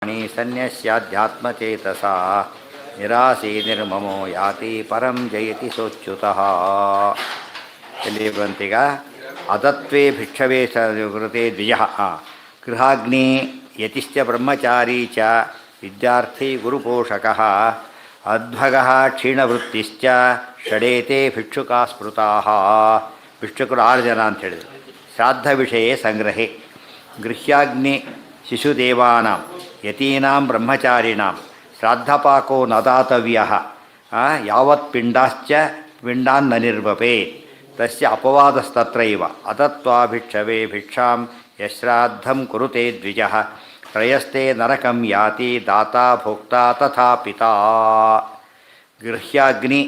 ಸನ್ಯಸ್ಯಾಧ್ಯಾತ್ಮಚೇತಸಾ ನಿರಾಸೀ ನಿರ್ಮಮೋ ಯಾತಿ ಪರಂ ಜಯತಿ ಸೋಚ್ಯುತಃ. ಎಲ್ಲಿ ಬಂತೀಗ ಅದತ್ವೇ ಭಿಕ್ಷವೇ ಕೃತೆ ದ್ವಿಜಃ ಗೃಹಾಗ್ನಿ ಯತಿಶ್ಚ ಬ್ರಹ್ಮಚಾರಿ ಚ ವಿದ್ಯಾರ್ಥಿ ಗುರುಪೋಷಕಃ ಅಧ್ವಗಃ ಕ್ಷೀಣವೃತ್ತಿಶ್ಚ ಷಡೇತೆ ಭಿಕ್ಷುಕಾ ಸ್ಮೃತಾಃ. ಭಿಕ್ಷುಕರು 6 ಜನ ಅಂತ ಹೇಳಿದರು. ಶ್ರಾದ್ದ ವಿಷಯೇ ಸಂಗ್ರಹೆ ಗೃಹ್ಯಾಗ್ನಿ ಶಿಶುದೇವಾನಾಂ ಯತೀನಾಂ ಬ್ರಹ್ಮಚಾರಿಣಾಂ ಶ್ರಾದ್ದಪಾಕೋ ನ ದಾತವ್ಯಃ ಯಾವತ್ ಪಿಂಡಾಶ್ಚ ಪಿಂಡಾನ್ ನ ನಿರ್ವಪೇತ್ ತಸ್ಯ ಅಪವಾದಸ್ತತ್ರೈವ ಅದತ್ವಾ ಭಿಕ್ಷವೇ ಭಿಕ್ಷಾಂ ಯಶ್ರಾದ್ದಂ ಕುರುತೆ ದ್ವಿಜಃ ತ್ರಯಸ್ತೆ ನರಕಂ ಯಾತಿ ದಾತಾ ಭೋಕ್ತಾ ತಥಾ ಪಿತಾ. ಗೃಹ್ಯಾಗ್ನಿ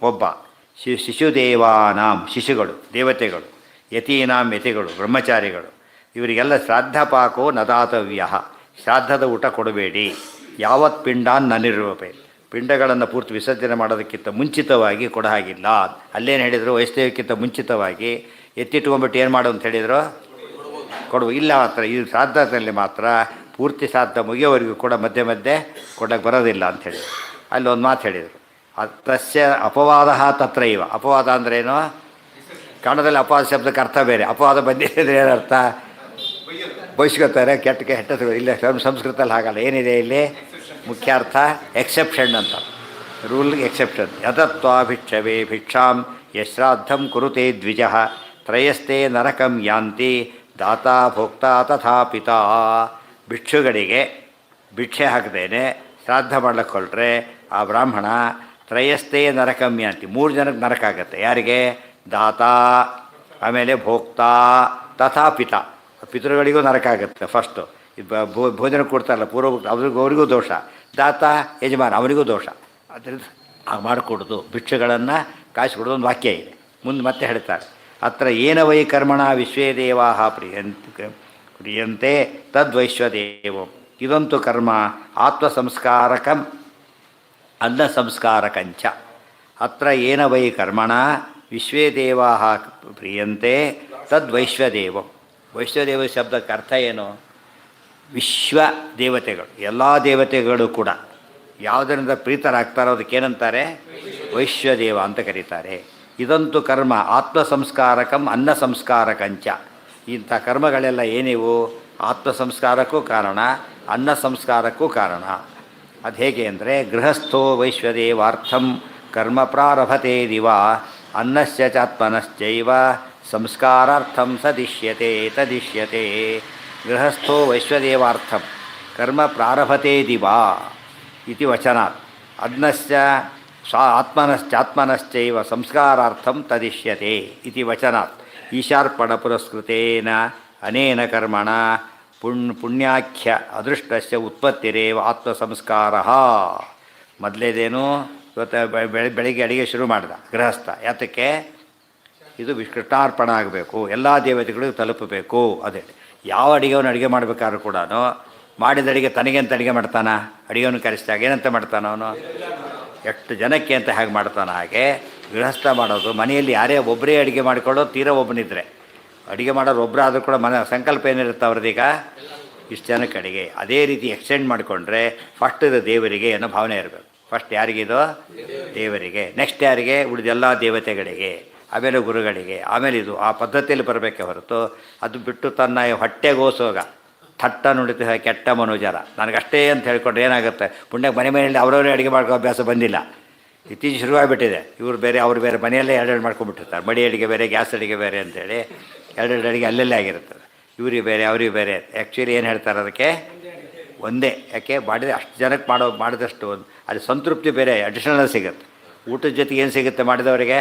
ಒಬ್ಬ, ಶಿಶುದೇವಾನಾಂ ಶಿಶುಗಳು ದೇವತೆಗಳು, ಯತೀನಾಂ ಯತಿಗಳು ಬ್ರಹ್ಮಚಾರಿಗಳು, ಇವರಿಗೆಲ್ಲ ಶ್ರಾದ್ದಪಾಕೋ ನ ದಾತವ್ಯ ಶ್ರಾದ್ದದ ಊಟ ಕೊಡಬೇಡಿ. ಯಾವತ್ ಪಿಂಡಾನ್ ನನಿರ್ವಪೆ ಪಿಂಡಗಳನ್ನು ಪೂರ್ತಿ ವಿಸರ್ಜನೆ ಮಾಡೋದಕ್ಕಿಂತ ಮುಂಚಿತವಾಗಿ ಕೊಡ ಹಾಗಿಲ್ಲ. ಅಲ್ಲೇನು ಹೇಳಿದರು, ವೈಷ್ಣವಕ್ಕಿಂತ ಮುಂಚಿತವಾಗಿ ಎತ್ತಿಟ್ಕೊಂಡ್ಬಿಟ್ಟು ಏನು ಮಾಡು ಅಂತ ಹೇಳಿದರು, ಕೊಡುವ ಇಲ್ಲ. ಮಾತ್ರ ಈ ಶ್ರಾದ್ದದಲ್ಲಿ ಮಾತ್ರ ಪೂರ್ತಿ ಶ್ರಾದ್ದ ಮುಗಿಯೋವರೆಗೂ ಕೂಡ ಮಧ್ಯೆ ಮಧ್ಯೆ ಕೊಡೋಕ್ಕೆ ಬರೋದಿಲ್ಲ ಅಂತ ಹೇಳಿದರು. ಅಲ್ಲಿ ಒಂದು ಮಾತು ಹೇಳಿದರು, ತಸ್ಯ ಅಪವಾದ ತತ್ರ ಇವ. ಅಪವಾದ ಅಂದ್ರೇನು? ಕನ್ನಡದಲ್ಲಿ ಅಪವಾದ ಶಬ್ದಕ್ಕೆ ಅರ್ಥ ಬೇರೆ. ಅಪವಾದ ಬಂದಿದ್ರೆ ಏನರ್ಥ? ಬಯಸ್ಕೊತಾರೆ, ಕೆಟ್ಟದು. ಇಲ್ಲ ಸಂಸ್ಕೃತದಲ್ಲಿ ಹಾಗಲ್ಲ. ಏನಿದೆ ಇಲ್ಲಿ ಮುಖ್ಯ ಅರ್ಥ? ಎಕ್ಸೆಪ್ಷನ್ ಅಂತ, ರೂಲ್ಗೆ ಎಕ್ಸೆಪ್ಷನ್. ಯತತ್ವಾ ಭಿಕ್ಷವೇ ಭಿಕ್ಷಾಂ ಯಶ್ರಾದ್ದಂ ಕುರುತೆ ದ್ವಿಜಃ ತ್ರಯಸ್ತೆ ನರಕಂ ಯಾಂತಿ ದಾತಾ ಭೋಕ್ತಾ ತಥಾ ಪಿತಾ. ಭಿಕ್ಷುಗಳಿಗೆ ಭಿಕ್ಷೆ ಹಾಕದೇನೆ ಶ್ರಾದ್ದ ಮಾಡ್ಲಿಕ್ಕೆ ಹೊರಟ್ರೆ ಆ ಬ್ರಾಹ್ಮಣ ತ್ರಯಸ್ತೆ ನರಕಂ ಯಾಂತಿ 3 ಜನಕ್ಕೆ ನರಕ ಆಗುತ್ತೆ. ಯಾರಿಗೆ? ದಾತಾ, ಆಮೇಲೆ ಭೋಕ್ತಾ ತಥಾ ಪಿತಾ. ಪಿತೃಗಳಿಗೂ ನರಕ ಆಗುತ್ತೆ. ಫಸ್ಟು ಭೋಜನ ಕೊಡ್ತಾರಲ್ಲ ಪೂರ್ವ ಅವರಿಗೂ ದೋಷ, ದಾತ ಯಜಮಾನ ಅವರಿಗೂ ದೋಷ. ಅದರಿಂದ ಮಾಡಿಕೊಡೋದು ಭಿಕ್ಷೆಗಳನ್ನು ಕಾಯಿಸ್ಕೊಡೋದು ಒಂದು ವಾಕ್ಯ ಇದೆ. ಮುಂದೆ ಮತ್ತೆ ಹೇಳ್ತಾರೆ, ಅತ್ರ ಏನ ವೈ ಕರ್ಮಣ ವಿಶ್ವೇ ದೇವಾ ಪ್ರಿಯಂತೆ ತದ್ವೈಶ್ವದೇವಂ. ಇದಂತೂ ಕರ್ಮ ಆತ್ಮಸಂಸ್ಕಾರಕಂ ಅನ್ನ ಸಂಸ್ಕಾರಕಂಚ. ಅತ್ರ ಏನ ವೈ ಕರ್ಮಣ ವಿಶ್ವೇ ದೇವಾ ಪ್ರಿಯಂತೆ ತದ್ವೈಶ್ವದೇವಂ. ವೈಶ್ವದೇವ ಶಬ್ದಕ್ಕೆ ಅರ್ಥ ಏನು? ವಿಶ್ವ ದೇವತೆಗಳು, ಎಲ್ಲ ದೇವತೆಗಳು ಕೂಡ ಯಾವುದರಿಂದ ಪ್ರೀತರಾಗ್ತಾರೋ ಅದಕ್ಕೇನಂತಾರೆ? ವೈಶ್ವದೇವ ಅಂತ ಕರೀತಾರೆ. ಇದಂತೂ ಕರ್ಮ ಆತ್ಮ ಸಂಸ್ಕಾರಕಂ ಅನ್ನ ಸಂಸ್ಕಾರಕಂಚ. ಇಂಥ ಕರ್ಮಗಳೆಲ್ಲ ಏನಿವು? ಆತ್ಮ ಸಂಸ್ಕಾರಕ್ಕೂ ಕಾರಣ, ಅನ್ನ ಸಂಸ್ಕಾರಕ್ಕೂ ಕಾರಣ. ಅದು ಹೇಗೆ ಅಂದರೆ, ಗೃಹಸ್ಥೋ ವೈಶ್ವದೇವಾರ್ಥಂ ಕರ್ಮ ಪ್ರಾರಭತೆ ದಿವ ಅನ್ನಸ್ಯ ಚಾತ್ಮನಶ್ಚೈವ ಸಂಸ್ಕಾರಾರ್ಥಂ ತದಿಶ್ಯತೆ. ಗೃಹಸ್ಥೋ ವೈಶ್ವದೇವಾರ್ಥಂ ಕರ್ಮ ಪ್ರಾರಭತೆ ದಿವಾ ಇತಿ ವಚನಾತ್ ಅನ್ನಸ್ಯ ಆತ್ಮನಶ್ಚಾತ್ಮನಶ್ಚೈವ ಸಂಸ್ಕಾರಾರ್ಥಂ ತದಿಶ್ಯತೆ ಇತಿ ವಚನಾತ್ ಈಶಾರ್ಪಣ ಪುರಸ್ಕೃತೇನ ಅನೇನ ಕರ್ಮಣ ಪುಣ್ಯಾಖ್ಯ ಅದೃಷ್ಟಸ್ಯ ಉತ್ಪತ್ತಿರೇವ ಆತ್ಮಸಂಸ್ಕಾರಃ. ಮೊದಲೇದೇನು? ಇವತ್ತು ಬೆಳಿಗ್ಗೆ ಅಡಿಗೆ ಶುರು ಮಾಡಿದ ಗೃಹಸ್ಥ. ಯಾತಕ್ಕೆ? ಇದು ಕೃಷ್ಣಾರ್ಪಣ ಆಗಬೇಕು, ಎಲ್ಲ ದೇವತೆಗಳಿಗೂ ತಲುಪಬೇಕು. ಅದೇ ಯಾವ ಅಡಿಗೆವನ್ನು ಅಡುಗೆ ಮಾಡಬೇಕಾದ್ರೂ ಕೂಡ ಮಾಡಿದ ಅಡಿಗೆ ತನಗೆಂತ ಅಡುಗೆ ಮಾಡ್ತಾನ? ಅಡುಗೆಯನ್ನು ಕರೆಸಿದಾಗ ಏನಂತ ಮಾಡ್ತಾನ ಅವನು? ಎಷ್ಟು ಜನಕ್ಕೆ ಅಂತ ಹೇಗೆ ಮಾಡ್ತಾನೆ. ಹಾಗೆ ಗೃಹಸ್ಥ ಮಾಡೋದು, ಮನೆಯಲ್ಲಿ ಯಾರೇ ಒಬ್ಬರೇ ಅಡುಗೆ ಮಾಡಿಕೊಳ್ಳೋ, ತೀರಾ ಒಬ್ಬನಿದ್ರೆ ಅಡುಗೆ ಮಾಡೋರು ಒಬ್ಬರಾದರೂ ಕೂಡ ಮನೆ ಸಂಕಲ್ಪ ಏನಿರುತ್ತೆ ಅವ್ರದ್ದೀಗ ಇಷ್ಟು ಜನಕ್ಕೆ ಅಡುಗೆ. ಅದೇ ರೀತಿ ಎಕ್ಸ್ಟೆಂಡ್ ಮಾಡಿಕೊಂಡ್ರೆ ಫಸ್ಟ್ ಇದು ದೇವರಿಗೆ ಅನ್ನೋ ಭಾವನೆ ಇರಬೇಕು. ಫಸ್ಟ್ ಯಾರಿಗಿದು? ದೇವರಿಗೆ. ನೆಕ್ಸ್ಟ್ ಯಾರಿಗೆ? ಉಳಿದೆಲ್ಲ ದೇವತೆಗಳಿಗೆ, ಆಮೇಲೆ ಗುರುಗಳಿಗೆ, ಆಮೇಲೆ ಇದು ಆ ಪದ್ಧತಿಯಲ್ಲಿ ಬರಬೇಕೆ ಹೊರತು ಅದು ಬಿಟ್ಟು ತನ್ನ ಹೊಟ್ಟೆಗೋಸೋಗ ಥಟ್ಟ ನುಡಿತ ಕೆಟ್ಟ ಮನೋಜರ ನನಗಷ್ಟೇ ಅಂತ ಹೇಳ್ಕೊಂಡ್ರೆ ಏನಾಗುತ್ತೆ? ಪುಣ್ಯಕ್ಕೆ ಮನೆಯಲ್ಲಿ ಅವರವರೇ ಅಡುಗೆ ಮಾಡ್ಕೋ ಅಭ್ಯಾಸ ಬಂದಿಲ್ಲ. ಇತ್ತೀಚೆಗೆ ಶುರುವಾಗಿಬಿಟ್ಟಿದೆ. ಇವರು ಬೇರೆ ಅವರು ಬೇರೆ, ಮನೆಯಲ್ಲೇ ಎರಡೆರಡು ಮಾಡ್ಕೊಂಡ್ಬಿಟ್ಟಿರ್ತಾರೆ. ಮಡಿ ಅಡುಗೆ ಬೇರೆ, ಗ್ಯಾಸ್ ಅಡುಗೆ ಬೇರೆ ಅಂತೇಳಿ ಎರಡೆರಡು ಅಡುಗೆ ಅಲ್ಲಲ್ಲೇ ಆಗಿರುತ್ತದೆ. ಇವ್ರಿಗೆ ಬೇರೆ ಅವ್ರಿಗೆ ಬೇರೆ. ಆ್ಯಕ್ಚುಲಿ ಏನು ಹೇಳ್ತಾರೆ ಅದಕ್ಕೆ? ಒಂದೇ. ಯಾಕೆ ಮಾಡಿದೆ ಅಷ್ಟು ಜನಕ್ಕೆ ಮಾಡಿದಷ್ಟು ಅದು ಸಂತೃಪ್ತಿ ಬೇರೆ ಅಡಿಷನಲ್ ಸಿಗುತ್ತೆ. ಊಟದ ಜೊತೆಗೆ ಏನು ಸಿಗುತ್ತೆ ಮಾಡಿದವರಿಗೆ?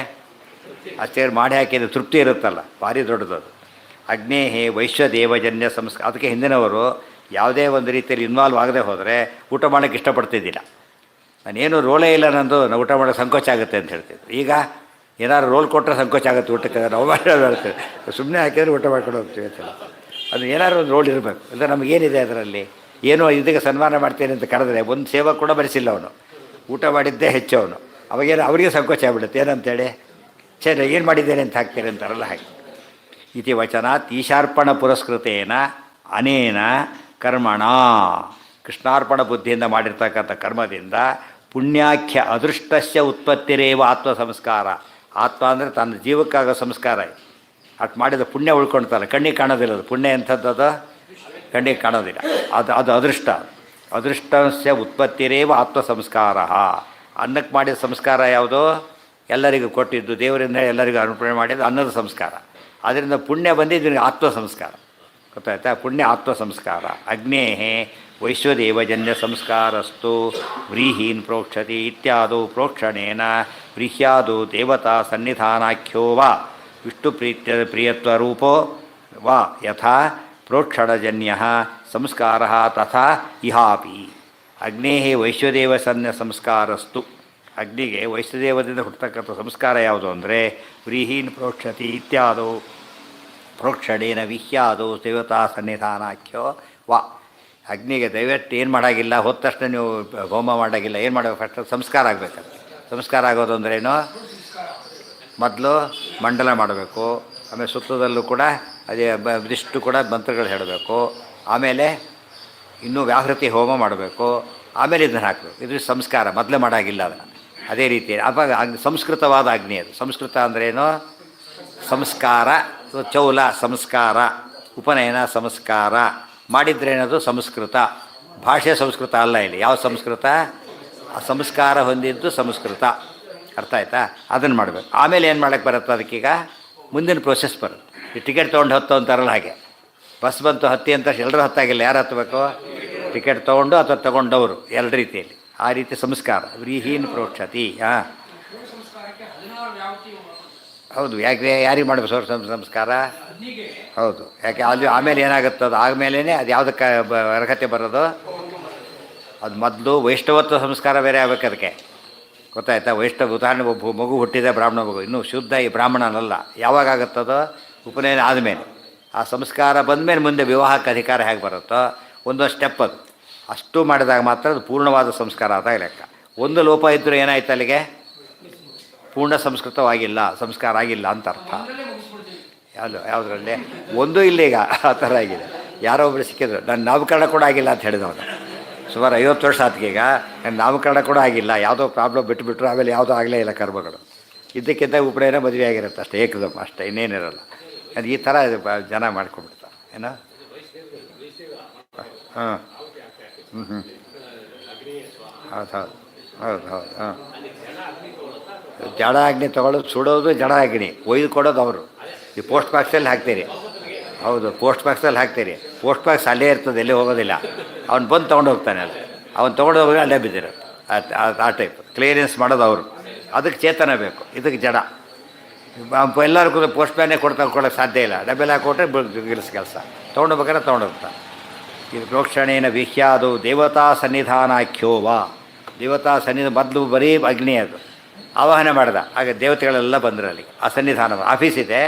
ಅಷ್ಟೇ ಮಾಡಿ ಹಾಕಿದ ತೃಪ್ತಿ ಇರುತ್ತಲ್ಲ, ಭಾರಿ ದೊಡ್ಡದು. ಅಗ್ನೇಹಿ ವೈಶ್ವದೇವಜನ್ಯ ಸಂಸ್ಕಾರ. ಅದಕ್ಕೆ ಹಿಂದಿನವರು ಯಾವುದೇ ಒಂದು ರೀತಿಯಲ್ಲಿ ಇನ್ವಾಲ್ವ್ ಆಗದೆ ಹೋದರೆ ಊಟ ಮಾಡೋಕ್ಕೆ ಇಷ್ಟಪಡ್ತಿದ್ದಿಲ್ಲ. ನಾನೇನು ರೋಲೇ ಇಲ್ಲ, ನಂದು ನಾವು ಊಟ ಮಾಡೋಕ್ಕೆ ಸಂಕೋಚ ಆಗುತ್ತೆ ಅಂತ ಹೇಳ್ತಿದ್ರು. ಈಗ ಏನಾದ್ರು ರೋಲ್ ಕೊಟ್ಟರೆ ಸಂಕೋಚ ಆಗುತ್ತೆ ಊಟಕ್ಕೆ. ನಾವು ಮಾಡ್ತೇವೆ, ಸುಮ್ಮನೆ ಹಾಕಿದ್ರೆ ಊಟ ಮಾಡ್ಕೊಂಡು ಹೋಗ್ತೀವಿ ಅಂತ. ಅದು ಏನಾದ್ರು ಒಂದು ರೋಲ್ ಇರಬೇಕು. ಇಲ್ಲ ನಮಗೇನಿದೆ ಅದರಲ್ಲಿ? ಏನೋ ಇದಕ್ಕೆ ಸನ್ಮಾನ ಮಾಡ್ತೇನೆ ಅಂತ ಕರೆದ್ರೆ ಒಂದು ಸೇವಾ ಕೂಡ ಬರೆಸಿಲ್ಲ ಅವನು. ಊಟ ಮಾಡಿದ್ದೇ ಹೆಚ್ಚು ಅವನು. ಅವಾಗೇನು ಅವರಿಗೆ ಸಂಕೋಚ ಆಗ್ಬಿಡುತ್ತೆ. ಏನಂತೇಳಿ ಸರಿ ಏನು ಮಾಡಿದ್ದೇನೆ ಅಂತ ಹಾಕ್ತೇನೆ ಅಂತಾರಲ್ಲ ಹಾಗೆ. ಇತಿ ವಚನಾತ್ ಈಶಾರ್ಪಣ ಪುರಸ್ಕೃತೇನ ಅನೇನ ಕರ್ಮಣ ಕೃಷ್ಣಾರ್ಪಣ ಬುದ್ಧಿಯಿಂದ ಮಾಡಿರ್ತಕ್ಕಂಥ ಕರ್ಮದಿಂದ ಪುಣ್ಯಾಖ್ಯ ಅದೃಷ್ಟಸ್ಯ ಉತ್ಪತ್ತಿರೇವ ಆತ್ಮ ಸಂಸ್ಕಾರ. ಆತ್ಮ ಅಂದರೆ ತನ್ನ ಜೀವಕ್ಕಾಗೋ ಸಂಸ್ಕಾರ. ಅಷ್ಟು ಮಾಡಿದ ಪುಣ್ಯ ಉಳ್ಕೊಳ್ತಾರೆ. ಕಣ್ಣಿಗೆ ಕಾಣೋದಿಲ್ಲ ಅದು ಪುಣ್ಯ ಎಂಥದ್ದು, ಕಣ್ಣಿಗೆ ಕಾಣೋದಿಲ್ಲ. ಅದು ಅದೃಷ್ಟ. ಅದೃಷ್ಟಸ್ಯ ಉತ್ಪತ್ತಿರೇವ ಆತ್ಮ ಸಂಸ್ಕಾರ. ಅನ್ನಕ್ಕೆ ಮಾಡಿದ ಸಂಸ್ಕಾರ ಯಾವುದು? ಎಲ್ಲರಿಗೂ ಕೊಟ್ಟಿದ್ದು, ದೇವರಿಂದ ಎಲ್ಲರಿಗೂ ಅರ್ಪಣೆ ಮಾಡಿದ್ದು ಅನ್ನದ ಸಂಸ್ಕಾರ. ಅದರಿಂದ ಪುಣ್ಯ ಬಂದಿದ್ದು ಆತ್ಮ ಸಂಸ್ಕಾರ. ಗೊತ್ತಾಯ್ತಾ? ಪುಣ್ಯ ಆತ್ಮ ಸಂಸ್ಕಾರ. ಅಗ್ನೇ ವೈಶ್ವದೇವಜನ್ಯ ಸಂಸ್ಕಾರಸ್ತು ವ್ರೀಹೀನ್ ಪ್ರೋಕ್ಷತಿ ಇತ್ಯಾದೋ ಪ್ರೋಕ್ಷಣೇನ ವ್ರೀಹ್ಯಾದೋ ದೇವತಾ ಸನ್ನಿಧಾನಾಖ್ಯೋ ವಾ ವಿಷ್ಣು ಪ್ರಿಯತ್ವರೂಪೋ ವಾ ಯಥಾ ಪ್ರೋಕ್ಷಣಜನ್ಯ ಸಂಸ್ಕಾರ ತಥಾ ಇಹಾಪಿ. ಅಗ್ನೇ ವೈಶ್ವದೇವ ಸಂಸ್ಕಾರಸ್ತು. ಅಗ್ನಿಗೆ ವೈಶ್ವದೇವದಿಂದ ಹುಟ್ಟತಕ್ಕಂಥ ಸಂಸ್ಕಾರ ಯಾವುದು ಅಂದರೆ ವ್ರೀಹೀನ್ ಪ್ರೋಕ್ಷತಿ ಇತ್ಯಾದೋ ಪ್ರೋಕ್ಷಣೇನ ವಿಹ್ಯಾದೋ ದೇವತಾ ಸನ್ನಿಧಾನಾಖ್ಯೋ ವಾ. ಅಗ್ನಿಗೆ ದಯವಿಟ್ಟು ಏನು ಮಾಡೋಂಗಿಲ್ಲ, ಹೋದ ತಕ್ಷಣ ನೀವು ಹೋಮ ಮಾಡೋಂಗಿಲ್ಲ. ಏನು ಮಾಡಬೇಕು? ಫಸ್ಟ್ ಸಂಸ್ಕಾರ ಆಗಬೇಕು. ಸಂಸ್ಕಾರ ಆಗೋದು ಅಂದ್ರೇನು? ಮೊದಲು ಮಂಡಲ ಮಾಡಬೇಕು, ಆಮೇಲೆ ಸುತ್ತದಲ್ಲೂ ಕೂಡ ಅದೇ ಇದಿಷ್ಟು ಕೂಡ ಮಂತ್ರಗಳು ಹೇಳಬೇಕು, ಆಮೇಲೆ ಇನ್ನೂ ವ್ಯಾಹೃತಿ ಹೋಮ ಮಾಡಬೇಕು, ಆಮೇಲೆ ಇದನ್ನು ಹಾಕಬೇಕು. ಇದು ಸಂಸ್ಕಾರ. ಮೊದಲೇ ಮಾಡೋಂಗಿಲ್ಲ ಅದನ್ನು. ಅದೇ ರೀತಿ ಅವಾಗ ಸಂಸ್ಕೃತವಾದ ಅಗ್ನಿ ಅದು. ಸಂಸ್ಕೃತ ಅಂದ್ರೇನು? ಸಂಸ್ಕಾರ. ಚೌಲ ಸಂಸ್ಕಾರ, ಉಪನಯನ ಸಂಸ್ಕಾರ ಮಾಡಿದ್ರೇನದು ಸಂಸ್ಕೃತ. ಭಾಷೆ ಸಂಸ್ಕೃತ ಅಲ್ಲ. ಇಲ್ಲಿ ಯಾವ ಸಂಸ್ಕೃತ? ಸಂಸ್ಕಾರ ಹೊಂದಿದ್ದು ಸಂಸ್ಕೃತ. ಅರ್ಥ ಆಯ್ತಾ? ಅದನ್ನು ಮಾಡಬೇಕು. ಆಮೇಲೆ ಏನು ಮಾಡೋಕ್ಕೆ ಬರುತ್ತೆ? ಅದಕ್ಕೀಗ ಮುಂದಿನ ಪ್ರೋಸೆಸ್ ಬರುತ್ತೆ. ಈ ಟಿಕೆಟ್ ತೊಗೊಂಡು ಹತ್ತು ಅಂತಾರಲ್ಲ ಹಾಗೆ. ಬಸ್ ಬಂತು ಹತ್ತಿ ಅಂತ ಎಲ್ಲರೂ ಹತ್ತಾಗಿಲ್ಲ. ಯಾರು ಹತ್ತಬೇಕು? ಟಿಕೆಟ್ ತೊಗೊಂಡು ಅಥವಾ ತೊಗೊಂಡವರು. ಎರಡು ರೀತಿಯಲ್ಲಿ. ಆ ರೀತಿ ಸಂಸ್ಕಾರ. ವ್ರೀಹೀನ್ ಪ್ರೋಕ್ಷತಿ. ಹಾಂ ಹೌದು. ಯಾಕೆ ಯಾರಿಗೆ ಮಾಡಬೇಕು ಸಂಸ್ಕಾರ? ಹೌದು. ಯಾಕೆ ಅಲ್ಲಿ ಆಮೇಲೆ ಏನಾಗುತ್ತೆ? ಅದು ಆದಮೇಲೆ ಅದು ಯಾವುದಕ್ಕೆ ಅರ್ಹತೆ ಬರೋದು? ಅದು ಮೊದಲು ವೈಷ್ಣವತ್ವ ಸಂಸ್ಕಾರ ಬೇರೆ ಆಗಬೇಕು ಅದಕ್ಕೆ. ಗೊತ್ತಾಯ್ತಾ? ವೈಷ್ಣವ ಉದಾಹರಣೆ ಒಬ್ಬ ಮಗು ಹುಟ್ಟಿದೆ, ಬ್ರಾಹ್ಮಣ ಮಗು, ಇನ್ನೂ ಶುದ್ಧ ಈ ಬ್ರಾಹ್ಮಣನಲ್ಲ. ಯಾವಾಗ ಆಗುತ್ತದೋ? ಉಪನಯನ ಆದಮೇಲೆ. ಆ ಸಂಸ್ಕಾರ ಬಂದಮೇಲೆ ಮುಂದೆ ವಿವಾಹಕ್ಕೆ ಅಧಿಕಾರ ಹೇಗೆ ಬರುತ್ತೋ ಒಂದೊಂದು ಸ್ಟೆಪ್ ಅದು. ಅಷ್ಟು ಮಾಡಿದಾಗ ಮಾತ್ರ ಅದು ಪೂರ್ಣವಾದ ಸಂಸ್ಕಾರ ಆದಾಗ ಲೆಕ್ಕ. ಒಂದು ಲೋಪ ಇದ್ದರೂ ಏನಾಯ್ತು ಅಲ್ಲಿಗೆ? ಪೂರ್ಣ ಸಂಸ್ಕೃತವಾಗಿಲ್ಲ, ಸಂಸ್ಕಾರ ಆಗಿಲ್ಲ ಅಂತ ಅರ್ಥ. ಯಾವುದರಲ್ಲಿ ಒಂದೂ ಇಲ್ಲ ಈಗ. ಆ ಥರ ಆಗಿದೆ. ಯಾರೋ ಒಬ್ಬರು ಸಿಕ್ಕಿದ್ರು, ನನ್ನ ನಾಮಕರಣ ಕೂಡ ಆಗಿಲ್ಲ ಅಂತ ಹೇಳಿದವನು. ಸುಮಾರು 50 ವರ್ಷ ಆತ್ಗೀಗ ನನ್ನ ನಾಮಕರಣ ಕೂಡ ಆಗಿಲ್ಲ. ಯಾವುದೋ ಪ್ರಾಬ್ಲಮ್ ಬಿಟ್ಟುಬಿಟ್ರು, ಆಮೇಲೆ ಯಾವುದೋ ಆಗಲೇ ಇಲ್ಲ ಕರ್ಮಗಳು. ಇದ್ದಕ್ಕಿಂತ ಉಪನಯನ ಮದುವೆ ಆಗಿರುತ್ತೆ ಅಷ್ಟೇ, ಏಕದಮ್ ಅಷ್ಟೇ, ಇನ್ನೇನಿರಲ್ಲ. ಅದು ಈ ಥರ ಜನ ಮಾಡ್ಕೊಂಡ್ಬಿಡ್ತಾರೆ. ಏನೋ ಹಾಂ ಹೌದು ಹೌದು ಹೌದು ಹೌದು ಹಾಂ. ಜಡ ಅಗ್ನಿ ತೊಗೊಳ್ಳೋದು, ಸುಡೋದು ಜಡ ಅಗ್ನಿ, ಒಯ್ದು ಕೊಡೋದು ಅವರು. ಈ ಪೋಸ್ಟ್ ಬಾಕ್ಸಲ್ಲಿ ಹಾಕ್ತೀರಿ. ಹೌದು, ಪೋಸ್ಟ್ ಬಾಕ್ಸಲ್ಲಿ ಹಾಕ್ತೀರಿ. ಪೋಸ್ಟ್ ಬಾಕ್ಸ್ ಅಲ್ಲೇ ಇರ್ತದೆ, ಎಲ್ಲೇ ಹೋಗೋದಿಲ್ಲ. ಅವ್ನು ಬಂದು ತೊಗೊಂಡು ಹೋಗ್ತಾನೆ. ಅಲ್ಲಿ ಅವ್ನು ತೊಗೊಂಡು ಹೋಗಿ ಅಲ್ಲೇ ಬಿದ್ದಿರುತ್ತೆ. ಆ ಟೈಪ್ ಕ್ಲಿಯರೆನ್ಸ್ ಮಾಡೋದು ಅವರು. ಅದಕ್ಕೆ ಚೇತನ ಬೇಕು, ಇದಕ್ಕೆ ಜಡ. ಎಲ್ಲರಿಗೂ ಪೋಸ್ಟ್ ಮ್ಯಾನೇ ಕೊಡೋಕ್ಕೆ ಸಾಧ್ಯ ಇಲ್ಲ. ಡಬ್ಬೆಲ್ಲ ಹಾಕೊಟ್ರೆ ಕೆಲಸ ತೊಗೊಂಡೋಗ್ಬೇಕಾದ್ರೆ ತೊಗೊಂಡೋಗ್ತಾನೆ. ಇದು ಪ್ರೋಕ್ಷಣೇನ ವಿಹ್ಯಾದು ದೇವತಾ ಸನ್ನಿಧಾನಾಖ್ಯೋವ. ದೇವತಾ ಮೊದಲು ಬರೀ ಅಗ್ನಿ ಅದು ಆವಾಹನೆ ಮಾಡ್ದ. ಆಗ ದೇವತೆಗಳೆಲ್ಲ ಬಂದರು ಅಲ್ಲಿಗೆ. ಆ ಸನ್ನಿಧಾನ ಆಫೀಸ್ ಇದೆ,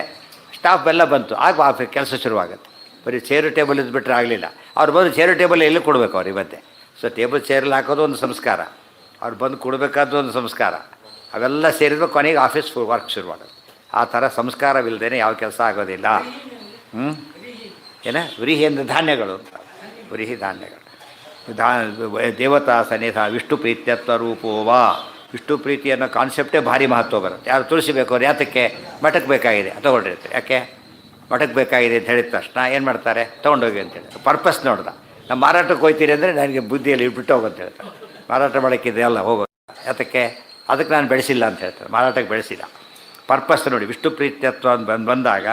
ಸ್ಟಾಫ್ ಎಲ್ಲ ಬಂತು. ಆಗ ಕೆಲಸ ಶುರುವಾಗುತ್ತೆ. ಬರೀ ಚೇರು ಟೇಬಲ್ ಇದ್ಬಿಟ್ರೆ ಆಗಲಿಲ್ಲ. ಅವ್ರು ಬಂದು ಚೇರು ಟೇಬಲ್ ಎಲ್ಲಿ ಕೊಡಬೇಕು ಅವ್ರಿಗೆ ಮತ್ತೆ. ಸೊ ಟೇಬಲ್ ಚೇರಲ್ಲಿ ಹಾಕೋದು ಒಂದು ಸಂಸ್ಕಾರ, ಅವ್ರು ಬಂದು ಕೊಡಬೇಕಾದ್ದು ಒಂದು ಸಂಸ್ಕಾರ. ಅವೆಲ್ಲ ಸೇರಿದ್ರೆ ಕೊನೆಗೆ ಆಫೀಸ್ ವರ್ಕ್ ಶುರುವಾಗುತ್ತೆ. ಆ ಥರ ಸಂಸ್ಕಾರವಿಲ್ಲದೇ ಯಾವ ಕೆಲಸ ಆಗೋದಿಲ್ಲ. ವ್ರೀಹಿ ಅಂದರೆ ಧಾನ್ಯಗಳು ಅಂತ. ವ್ರೀಹಿ ಧಾನ್ಯಗಳು. ದೇವತಾ ಸನ್ನಿಧಾನ ವಿಷ್ಣು ಪ್ರೀತ್ಯತ್ವ ರೂಪೋವಾ. ವಿಷ್ಣು ಪ್ರೀತಿ ಅನ್ನೋ ಕಾನ್ಸೆಪ್ಟೇ ಭಾರಿ ಮಹತ್ವ ಬರುತ್ತೆ. ಯಾರು ತುಳಿಸಿಬೇಕು ಅವ್ರು ಯಾತಕ್ಕೆ? ಮಠಕ್ಕೆ ಬೇಕಾಗಿದೆ ತೊಗೊಂಡಿರ್ತಾರೆ. ಯಾಕೆ ಮಠಕ್ಕೆ ಬೇಕಾಗಿದೆ ಅಂತ ಹೇಳಿದ ತಕ್ಷಣ ಏನು ಮಾಡ್ತಾರೆ? ತೊಗೊಂಡೋಗಿ ಅಂತೇಳಿ ಪರ್ಪಸ್ ನೋಡ್ದ. ನಮ್ಮ ಮಾರಾಟಕ್ಕೆ ಹೋಗ್ತೀರಿ ಅಂದರೆ ನನಗೆ ಬುದ್ಧಿಯಲ್ಲಿ ಬಿಟ್ಟು ಹೋಗಂತ ಹೇಳ್ತಾರೆ. ಮಾರಾಟ ಮಾಡೋಕ್ಕಿದೆ ಅಲ್ಲ ಹೋಗೋದು. ಯಾತಕ್ಕೆ? ಅದಕ್ಕೆ ನಾನು ಬೆಳೆಸಿಲ್ಲ ಅಂತ ಹೇಳ್ತಾರೆ. ಮಾರಾಟಕ್ಕೆ ಬೆಳೆಸಿಲ್ಲ. ಪರ್ಪಸ್ ನೋಡಿ. ವಿಷ್ಣು ಪ್ರೀತ್ಯತ್ವ ಅಂತ ಬಂದಾಗ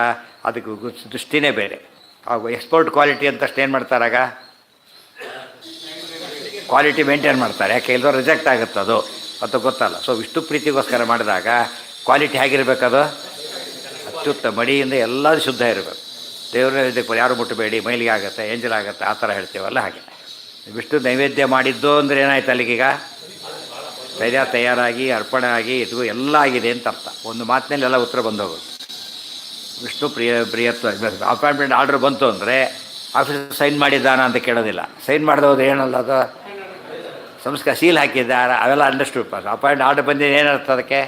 ಅದಕ್ಕೆ ದೃಷ್ಟಿನೇ ಬೇರೆ. ಆಗ ಎಕ್ಸ್ಪೋರ್ಟ್ ಕ್ವಾಲಿಟಿ ಅಂತಷ್ಟು ಏನು ಮಾಡ್ತಾರಾಗ? ಕ್ವಾಲಿಟಿ ಮೇಂಟೈನ್ ಮಾಡ್ತಾರೆ. ಯಾಕೆ ಇಲ್ಲದೋ ರಿಜೆಕ್ಟ್ ಆಗುತ್ತೆ ಅದು ಅಂತ ಗೊತ್ತಲ್ಲ. ಸೊ ವಿಷ್ಣು ಪ್ರೀತಿಗೋಸ್ಕರ ಮಾಡಿದಾಗ ಕ್ವಾಲಿಟಿ ಹೇಗಿರಬೇಕದು? ಅತ್ಯುತ್ತಮ. ಮಡಿಯಿಂದ ಎಲ್ಲದೂ ಶುದ್ಧ ಇರಬೇಕು. ದೇವರೇ ಇದಕ್ಕೆ ಯಾರು ಮುಟ್ಟಬೇಡಿ, ಮೈಲಿಗೆ ಆಗುತ್ತೆ, ಎಂಜಲ್ ಆಗುತ್ತೆ, ಆ ಥರ ಹೇಳ್ತೇವಲ್ಲ ಹಾಗೆ. ವಿಷ್ಣು ನೈವೇದ್ಯ ಮಾಡಿದ್ದು ಅಂದರೆ ಏನಾಯ್ತು ಅಲ್ಲಿಗೀಗ? ತಯಾರಾಗಿ ಅರ್ಪಣೆ ಆಗಿ ಇದು ಎಲ್ಲ ಆಗಿದೆ ಅಂತ ಅರ್ಥ. ಒಂದು ಮಾತಿನಲ್ಲಿ ಎಲ್ಲ ಉತ್ತರ ಬಂದೋಗುತ್ತೆ. ವಿಷ್ಣು ಪ್ರಿಯತ್ವ. ಅಪಾಯಿಂಟ್ಮೆಂಟ್ ಆರ್ಡ್ರ್ ಬಂತು ಅಂದರೆ ಆಫೀಸ್ ಸೈನ್ ಮಾಡಿದ್ದಾನ ಅಂತ ಕೇಳೋದಿಲ್ಲ. ಸೈನ್ ಮಾಡಿದವ್ರು ಏನಲ್ಲ ಅದು ಸಂಸ್ಕಾರ. ಸೀಲ್ ಹಾಕಿದ್ದಾರೆ, ಅವೆಲ್ಲ ಅಂಡರ್ಸ್ಟೂಡ್. ಅಪಾಯಿಂಟ್ ಆರ್ಡ್ರ್ ಬಂದಿದೆ ಏನರ್ಥ ಅದಕ್ಕೆ?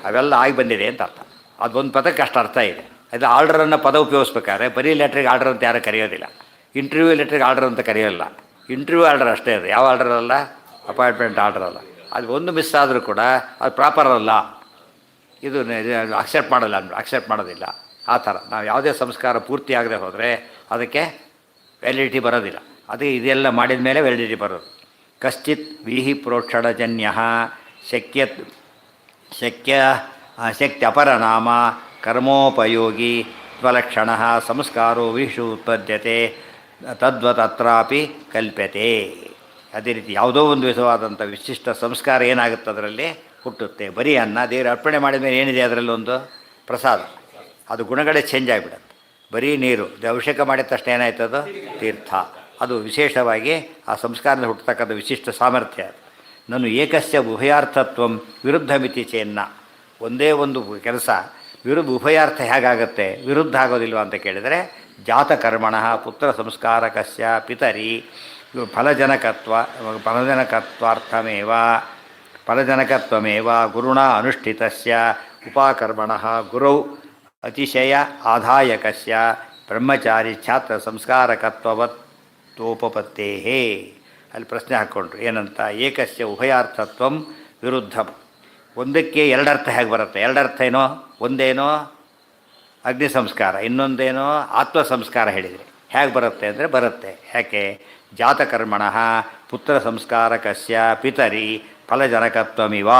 ಅವೆಲ್ಲ ಆಗಿ ಬಂದಿದೆ ಅಂತ ಅರ್ಥ. ಅದೊಂದು ಪದಕ್ಕೆ ಅಷ್ಟು ಅರ್ಥ ಇದೆ. ಅದು ಆರ್ಡ್ರನ್ನು ಪದ ಉಪಯೋಗಿಸ್ಬೇಕಾದ್ರೆ ಬರೀ ಲೆಟ್ರಿಗೆ ಆರ್ಡ್ರ್ ಅಂತ ಯಾರು ಕರೆಯೋದಿಲ್ಲ. ಇಂಟರ್ವ್ಯೂ ಲೆಟ್ರಿಗೆ ಆರ್ಡ್ರ್ ಅಂತ ಕರೆಯೋಲ್ಲ. ಇಂಟರ್ವ್ಯೂ ಆರ್ಡರ್ ಅಷ್ಟೇ ಅದು, ಯಾವ ಆರ್ಡರ್ ಅಲ್ಲ, ಅಪಾಯಿಂಟ್ಮೆಂಟ್ ಆರ್ಡರ್ ಅಲ್ಲ. ಅದು ಒಂದು ಮಿಸ್ ಆದರೂ ಕೂಡ ಅದು ಪ್ರಾಪರ್ ಅಲ್ಲ, ಇದು ಅಕ್ಸೆಪ್ಟ್ ಮಾಡಲ್ಲ ಅಂದರು, ಅಕ್ಸೆಪ್ಟ್ ಮಾಡೋದಿಲ್ಲ. ಆ ಥರ ನಾವು ಯಾವುದೇ ಸಂಸ್ಕಾರ ಪೂರ್ತಿ ಆಗದೆ ಹೋದರೆ ಅದಕ್ಕೆ ವ್ಯಾಲಿಡಿಟಿ ಬರೋದಿಲ್ಲ. ಅದೇ ಇದೆಲ್ಲ ಮಾಡಿದ ಮೇಲೆ ವ್ಯಾಲಿಡಿಟಿ ಬರೋದು. ಕಶ್ಚಿತ್ ವೀಹಿ ಪ್ರೋಕ್ಷಣಜನ್ಯ ಶಕ್ತ್ಯಪರನಾಮ ಕರ್ಮೋಪಯೋಗಿ ತ್ವಲಕ್ಷಣ ಸಂಸ್ಕಾರೋ ವಿಷು ಉತ್ಪದ್ಯತೆ ತದ್ವತತ್ರಾಪಿ ಕಲ್ಪ್ಯತೆ. ಅದೇ ರೀತಿ ಯಾವುದೋ ಒಂದು ವಿಧವಾದಂಥ ವಿಶಿಷ್ಟ ಸಂಸ್ಕಾರ ಏನಾಗುತ್ತೆ ಅದರಲ್ಲಿ ಹುಟ್ಟುತ್ತೆ. ಬರೀ ಅನ್ನ ದೇವರು ಅರ್ಪಣೆ ಮಾಡಿದ ಮೇಲೆ ಏನಿದೆ ಅದರಲ್ಲಿ ಒಂದು ಪ್ರಸಾದ, ಅದು ಗುಣಗಳೇ ಚೇಂಜ್ ಆಗಿಬಿಡುತ್ತೆ. ಬರೀ ನೀರು ಅಭಿಷೇಕ ಮಾಡಿದ ತಕ್ಷಣ ಏನಾಯ್ತದು ತೀರ್ಥ. ಅದು ವಿಶೇಷವಾಗಿ ಆ ಸಂಸ್ಕಾರದಿಂದ ಹುಟ್ಟತಕ್ಕಂಥ ವಿಶಿಷ್ಟ ಸಾಮರ್ಥ್ಯ. ನಾನು ಏಕಸ್ಯ ಉಭಯಾರ್ಥತ್ವಂ ವಿರುದ್ಧ ಮಿತಿ ಚೇನ್ನ. ಒಂದೇ ಒಂದು ಕೆಲಸ ಉಭಯಾರ್ಥ ಹೇಗಾಗತ್ತೆ, ವಿರುದ್ಧ ಆಗೋದಿಲ್ವ ಅಂತ ಕೇಳಿದರೆ, ಜಾತಕರ್ಮಣ ಪುತ್ರ ಸಂಸ್ಕಾರಕಸ್ಯ ಪಿತರಿ ಫಲಜನಕತ್ವಮೇವ ಗುರುಣ ಅನುಷ್ಠಿತಸ್ಯ ಉಪಕರ್ಮಣಃ ಗುರೌ ಅತಿಶಯ ಆದಾಯಕಸ್ಯ ಬ್ರಹ್ಮಚಾರಿ ಛಾತ್ರ ಸಂಸ್ಕಾರಕತ್ವವತ್ತೋಪತ್ತೇಹೇ. ಅಲ್ಲಿ ಪ್ರಶ್ನೆ ಹಾಕ್ಕೊಂಡ್ರು ಏನಂತ, ಏಕಸ್ಯ ಉಭಯಾರ್ಥತ್ವಂ ವಿರುದ್ಧಂ. ಒಂದಕ್ಕೆ ಎರಡರ್ಥ ಹೇಗೆ ಬರುತ್ತೆ? ಎರಡರ್ಥ ಏನೋ, ಒಂದೇನೋ ಅಗ್ನಿ ಸಂಸ್ಕಾರ, ಇನ್ನೊಂದೇನೋ ಆತ್ಮ ಸಂಸ್ಕಾರ ಹೇಳಿದರೆ ಹೇಗೆ ಬರುತ್ತೆ ಅಂದರೆ ಬರುತ್ತೆ. ಯಾಕೆ? ಜಾತಕರ್ಮಣ ಪುತ್ರ ಸಂಸ್ಕಾರಕಸ್ಯ ಪಿತರಿ ಫಲಜನಕತ್ವಮಿವ.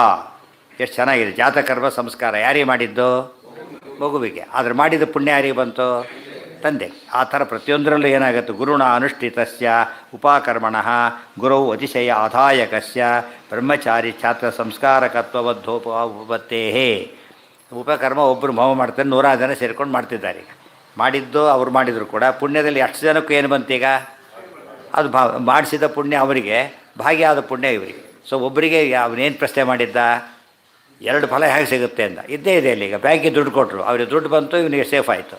ಎಷ್ಟು ಚೆನ್ನಾಗಿದೆ. ಜಾತಕರ್ಮ ಸಂಸ್ಕಾರ ಯಾರಿಗೆ ಮಾಡಿದ್ದು? ಮಗುವಿಗೆ. ಆದರೆ ಮಾಡಿದ ಪುಣ್ಯ ಯಾರಿಗೆ ಬಂತು? ತಂದೆ. ಆ ಥರ ಪ್ರತಿಯೊಂದರಲ್ಲೂ ಏನಾಗುತ್ತೆ, ಗುರುಣ ಅನುಷ್ಠಿತಸ್ಯ ಉಪಕರ್ಮಣ ಗುರೌ ಅತಿಶಯ ಆದಾಯಕಸ್ಯ ಬ್ರಹ್ಮಚಾರಿ ಛಾತ್ರ ಸಂಸ್ಕಾರಕತ್ವವದ್ದೋಪತ್ತೇಹೇ. ಉಪಕರ್ಮ ಒಬ್ಬರು ಮಾವು ಮಾಡ್ತಾರೆ, 100 ಜನ ಸೇರ್ಕೊಂಡು ಮಾಡ್ತಿದ್ದಾರೆ. ಮಾಡಿದ್ದು ಅವ್ರು ಮಾಡಿದ್ರು ಕೂಡ ಪುಣ್ಯದಲ್ಲಿ ಎಷ್ಟು ಜನಕ್ಕೂ ಏನು ಬಂತೀಗ? ಅದು ಮಾಡಿಸಿದ ಪುಣ್ಯ ಅವರಿಗೆ, ಭಾಗಿಯಾದ ಪುಣ್ಯ ಇವರಿಗೆ. ಸೊ ಒಬ್ಬರಿಗೆ ಅವನೇನು ಪ್ರಶ್ನೆ ಮಾಡಿದ್ದ, 2 ಫಲ ಹೇಗೆ ಸಿಗುತ್ತೆ ಅಂತ ಇದ್ದೇ ಇದೆ ಅಲ್ಲಿ. ಈಗ ಬ್ಯಾಂಕಿಗೆ ದುಡ್ಡು ಕೊಟ್ಟರು, ಅವ್ರಿಗೆ ದುಡ್ಡು ಬಂತು, ಇವನಿಗೆ ಸೇಫ್ ಆಯಿತು.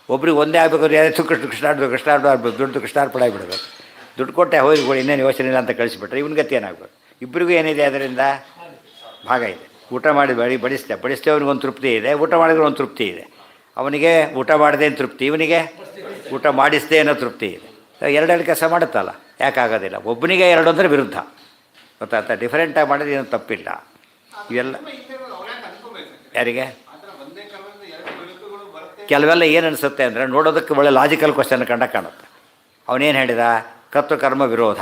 ಒಬ್ರಿಗೆ ಒಂದೇ ಆಗಬೇಕಾದ್ರೆ ಯಾರು ಕೃಷ್ಣಾರ್ಪಣೆ ಆಗ್ಬೇಕು, ದುಡ್ಡು ಕೃಷ್ಣಾರ್ಪಣೆ ಆಗಿಬಿಡ್ಬೇಕು. ದುಡ್ಡು ಕೊಟ್ಟೆ ಹೋಗಿ ಇನ್ನೇನು ಯೋಚನೆ ಇಲ್ಲ ಅಂತ ಕಳಿಸಿಬಿಟ್ರೆ ಇವನ ಗತಿ ಏನಾಗಬೇಕು? ಇಬ್ಬರಿಗೂ ಏನಿದೆ ಅದರಿಂದ ಭಾಗ ಇದೆ. ಊಟ ಮಾಡಿ ಬಡಿಸ್ತೇ ಅವನಿಗೊಂದು ತೃಪ್ತಿ ಇದೆ, ಊಟ ಮಾಡಿದ್ರೆ ಒಂದು ತೃಪ್ತಿ ಇದೆ. ಅವನಿಗೆ ಊಟ ಮಾಡಿದೆ ಅಂತ ತೃಪ್ತಿ, ಇವನಿಗೆ ಊಟ ಮಾಡಿಸ್ದೆ ಅನ್ನೋ ತೃಪ್ತಿ ಇದೆ. ಎರಡೆರಡು ಕೆಲಸ ಮಾಡುತ್ತಲ್ಲ, ಯಾಕಾಗೋದಿಲ್ಲ? ಒಬ್ಬನಿಗೆ 2 ಅಂದರೆ ವಿರುದ್ಧ, ಗೊತ್ತಾಗ್ತಾ? ಡಿಫ್ರೆಂಟಾಗಿ ಮಾಡಿದ್ರೆ ಏನು ತಪ್ಪಿಲ್ಲ. ಇವೆಲ್ಲ ಯಾರಿಗೆ ಕೆಲವೆಲ್ಲ ಏನು ಅನಿಸುತ್ತೆ ಅಂದರೆ, ನೋಡೋದಕ್ಕೆ ಒಳ್ಳೆ ಲಾಜಿಕಲ್ ಕ್ವಶನ್ ಕಾಣುತ್ತೆ. ಅವನೇನು ಹೇಳಿದ? ಕರ್ತೃಕರ್ಮ ವಿರೋಧ,